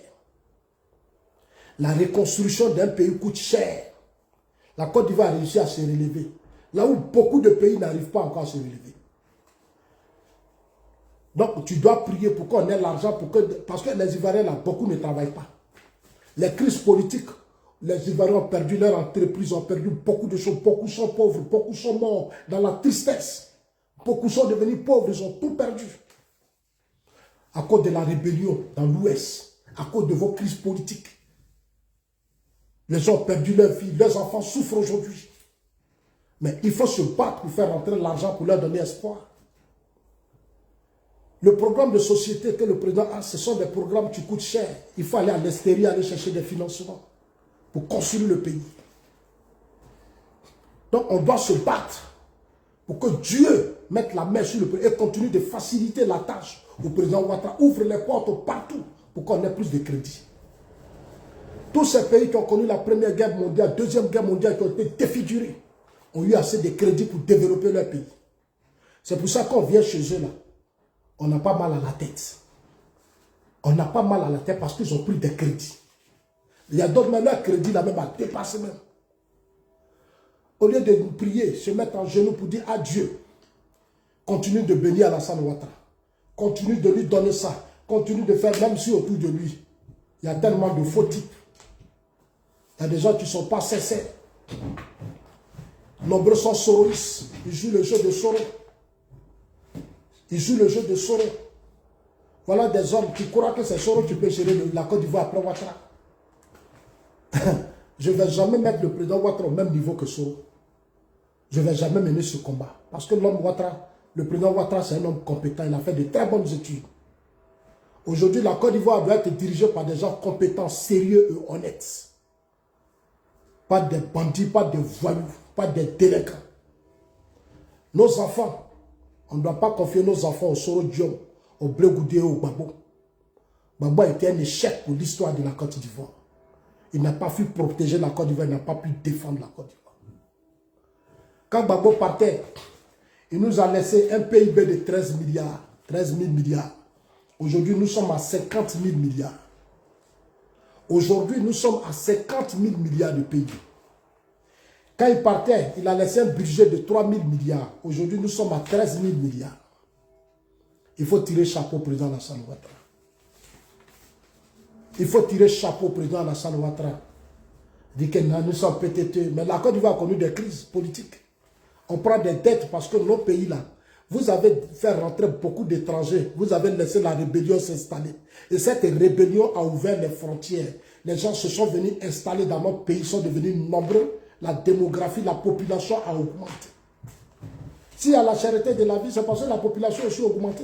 La reconstruction d'un pays coûte cher. La Côte d'Ivoire a réussi à se relever. Là où beaucoup de pays n'arrivent pas encore à se relever. Donc, tu dois prier pour qu'on ait l'argent, parce que les Ivoiriens, là, beaucoup ne travaillent pas. Les crises politiques, les Ivoiriens ont perdu leur entreprise, ont perdu beaucoup de choses. Beaucoup sont pauvres, beaucoup sont morts dans la tristesse. Beaucoup sont devenus pauvres, ils ont tout perdu. À cause de la rébellion dans l'Ouest, à cause de vos crises politiques. Les gens ont perdu leur vie, leurs enfants souffrent aujourd'hui. Mais il faut se battre pour faire rentrer l'argent, pour leur donner espoir. Le programme de société que le président a, ce sont des programmes qui coûtent cher. Il faut aller à l'extérieur, aller chercher des financements pour construire le pays. Donc on doit se battre pour que Dieu mette la main sur le pays et continue de faciliter la tâche au président Ouattara. Ouvre les portes partout pour qu'on ait plus de crédit. Tous ces pays qui ont connu la Première Guerre mondiale, Deuxième Guerre mondiale, qui ont été défigurés, ont eu assez de crédit pour développer leur pays. C'est pour ça qu'on vient chez eux là. On n'a pas mal à la tête. On n'a pas mal à la tête parce qu'ils ont pris des crédits. Il y a d'autres maintenant, crédit là même à dépasser même. Au lieu de nous prier, se mettre en genoux pour dire adieu, continue de bénir Alassane Ouattara. Continue de lui donner ça. Continue de faire même si autour de lui. Il y a tellement de faux types. Il y a des gens qui ne sont pas sincères. Nombreux sont soroistes. Ils jouent le jeu de Soro. Ils jouent le jeu de Soro. Voilà des hommes qui croient que c'est Soro qui peut gérer la Côte d'Ivoire après Ouattara. Je ne vais jamais mettre le président Ouattara au même niveau que Soro. Je ne vais jamais mener ce combat. Parce que l'homme Ouattara, le président Ouattara, c'est un homme compétent. Il a fait de très bonnes études. Aujourd'hui, la Côte d'Ivoire doit être dirigée par des gens compétents, sérieux et honnêtes. Pas des bandits, pas des voyous, pas des délinquants. Nos enfants, on ne doit pas confier nos enfants au Soro Diom, au Blé Goudé ou au Gbagbo. Gbagbo a été un échec pour l'histoire de la Côte d'Ivoire. Il n'a pas pu protéger la Côte d'Ivoire, il n'a pas pu défendre la Côte d'Ivoire. Quand Gbagbo partait, il nous a laissé un PIB de 13 milliards, 13 000 milliards. Aujourd'hui, nous sommes à 50 000 milliards. Aujourd'hui, nous sommes à 50 000 milliards de PIB. Quand il partait, il a laissé un budget de 3 000 milliards. Aujourd'hui, nous sommes à 13 000 milliards. Il faut tirer chapeau au président Alassane Ouattara. Il faut tirer chapeau au président Alassane Ouattara. Il dit que nous sommes PTT. Mais la Côte d'Ivoire a connu des crises politiques. On prend des dettes parce que nos pays là, vous avez fait rentrer beaucoup d'étrangers. Vous avez laissé la rébellion s'installer. Et cette rébellion a ouvert les frontières. Les gens se sont venus installer dans notre pays, sont devenus nombreux. La démographie, la population a augmenté. S'il y a la charité de la vie, c'est parce que la population a aussi augmenté.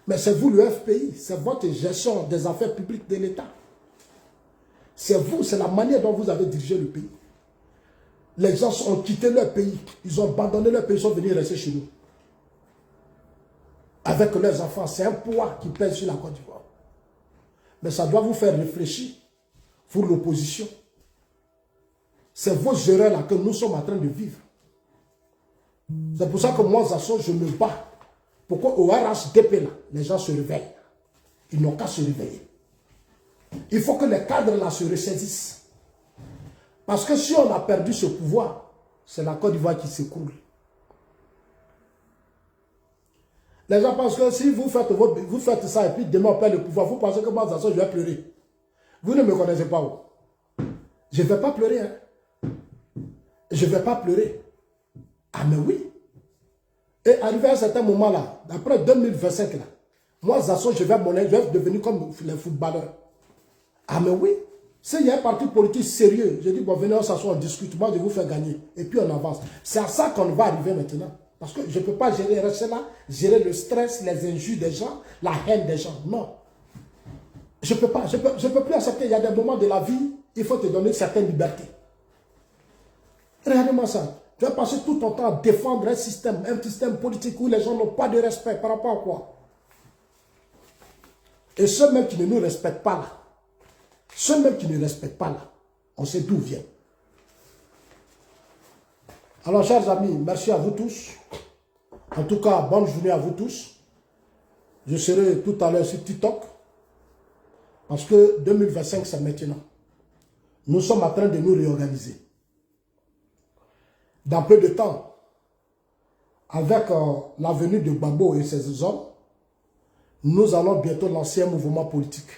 Mais c'est vous le FPI, c'est votre gestion des affaires publiques de l'État. C'est vous, c'est la manière dont vous avez dirigé le pays. Les gens ont quitté leur pays, ils ont abandonné leur pays, ils sont venus rester chez nous. Avec leurs enfants, c'est un poids qui pèse sur la Côte d'Ivoire. Mais ça doit vous faire réfléchir, pour l'opposition. C'est vos erreurs là que nous sommes en train de vivre. C'est pour ça que moi, Zasson, je me bats. Pourquoi au RHDP là, les gens se réveillent? Ils n'ont qu'à se réveiller. Il faut que les cadres là se ressaisissent. Parce que si on a perdu ce pouvoir, c'est la Côte d'Ivoire qui s'écroule. Les gens pensent que si vous faites ça et puis demain on perd le pouvoir, vous pensez que moi, Zasson, je vais pleurer. Vous ne me connaissez pas. Oh. Je ne vais pas pleurer. Hein. Je ne vais pas pleurer. Ah mais oui. Et arrivé à un certain moment là, après 2025 là, moi Zasso, je vais devenir comme les footballeurs. Ah mais oui. S'il y a un parti politique sérieux, je dis bon venez on s'assoit, on discute, moi je vous fais gagner. Et puis on avance. C'est à ça qu'on va arriver maintenant. Parce que je ne peux pas rester là, gérer le stress, les injures des gens, la haine des gens. Non. Je ne peux pas, je peux plus accepter. Il y a des moments de la vie, il faut te donner certaines libertés. Regardez-moi ça. Tu vas passer tout ton temps à défendre un système politique où les gens n'ont pas de respect par rapport à quoi? Et ceux même qui ne nous respectent pas là, ceux même qui ne respectent pas là, on sait d'où vient. Alors, chers amis, merci à vous tous. En tout cas, bonne journée à vous tous. Je serai tout à l'heure sur TikTok. Parce que 2025, c'est maintenant. Nous sommes en train de nous réorganiser. Dans peu de temps, avec la venue de Gbagbo et ses hommes, nous allons bientôt lancer un mouvement politique.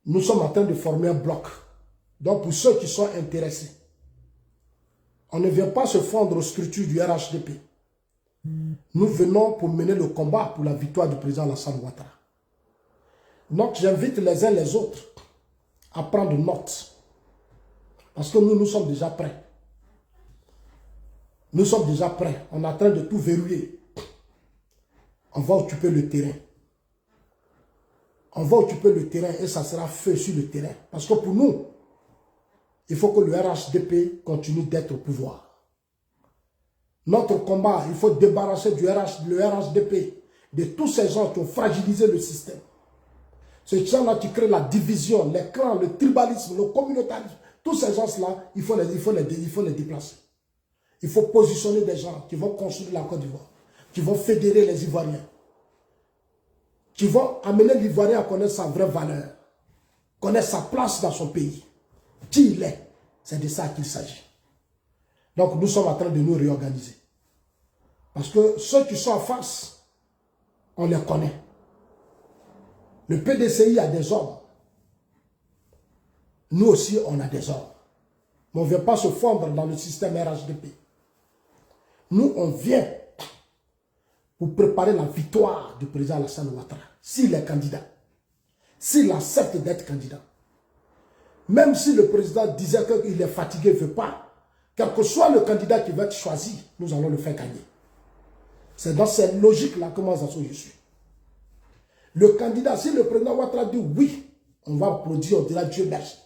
Nous sommes en train de former un bloc. Donc, pour ceux qui sont intéressés, on ne vient pas se fondre aux structures du RHDP. Nous venons pour mener le combat pour la victoire du président Alassane Ouattara. Donc, j'invite les uns les autres à prendre note. Parce que nous sommes déjà prêts. Nous sommes déjà prêts. On est en train de tout verrouiller. On va occuper le terrain. On va occuper le terrain et ça sera feu sur le terrain. Parce que pour nous, il faut que le RHDP continue d'être au pouvoir. Notre combat, il faut débarrasser le RHDP de tous ces gens qui ont fragilisé le système. Ces gens-là qui créent la division, les clans, le tribalisme, le communautarisme. Tous ces gens-là, il faut les déplacer. Il faut positionner des gens qui vont construire la Côte d'Ivoire, qui vont fédérer les Ivoiriens, qui vont amener l'Ivoirien à connaître sa vraie valeur, connaître sa place dans son pays, qui il est. C'est de ça qu'il s'agit. Donc nous sommes en train de nous réorganiser. Parce que ceux qui sont en face, on les connaît. Le PDCI a des hommes. Nous aussi, on a des hommes. Mais on ne vient pas se fondre dans le système RHDP. Nous, on vient pour préparer la victoire du président Alassane Ouattara. S'il est candidat. S'il accepte d'être candidat. Même si le président disait qu'il est fatigué, il ne veut pas. Quel que soit le candidat qui va être choisi, nous allons le faire gagner. C'est dans cette logique-là que moi, je suis. Le candidat, si le président Ouattara dit oui, on va applaudir, on dira Dieu merci.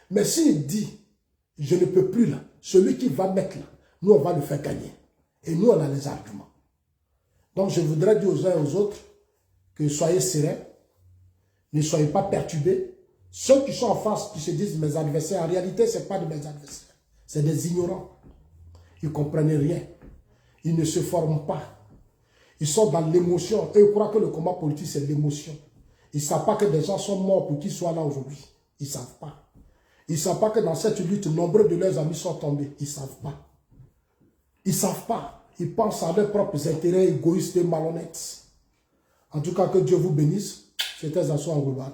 Mais s'il dit, je ne peux plus là, celui qui va mettre là, nous on va le faire gagner. Et nous on a les arguments. Donc je voudrais dire aux uns et aux autres que soyez sereins, ne soyez pas perturbés. Ceux qui sont en face, qui se disent mes adversaires, en réalité ce n'est pas de mes adversaires. C'est des ignorants. Ils ne comprennent rien. Ils ne se forment pas. Ils sont dans l'émotion. Et ils croient que le combat politique, c'est l'émotion. Ils ne savent pas que des gens sont morts pour qu'ils soient là aujourd'hui. Ils ne savent pas. Ils ne savent pas que dans cette lutte, nombreux de leurs amis sont tombés. Ils ne savent pas. Ils ne savent pas. Ils pensent à leurs propres intérêts égoïstes et malhonnêtes. En tout cas, que Dieu vous bénisse. C'était Zasso Angoulane.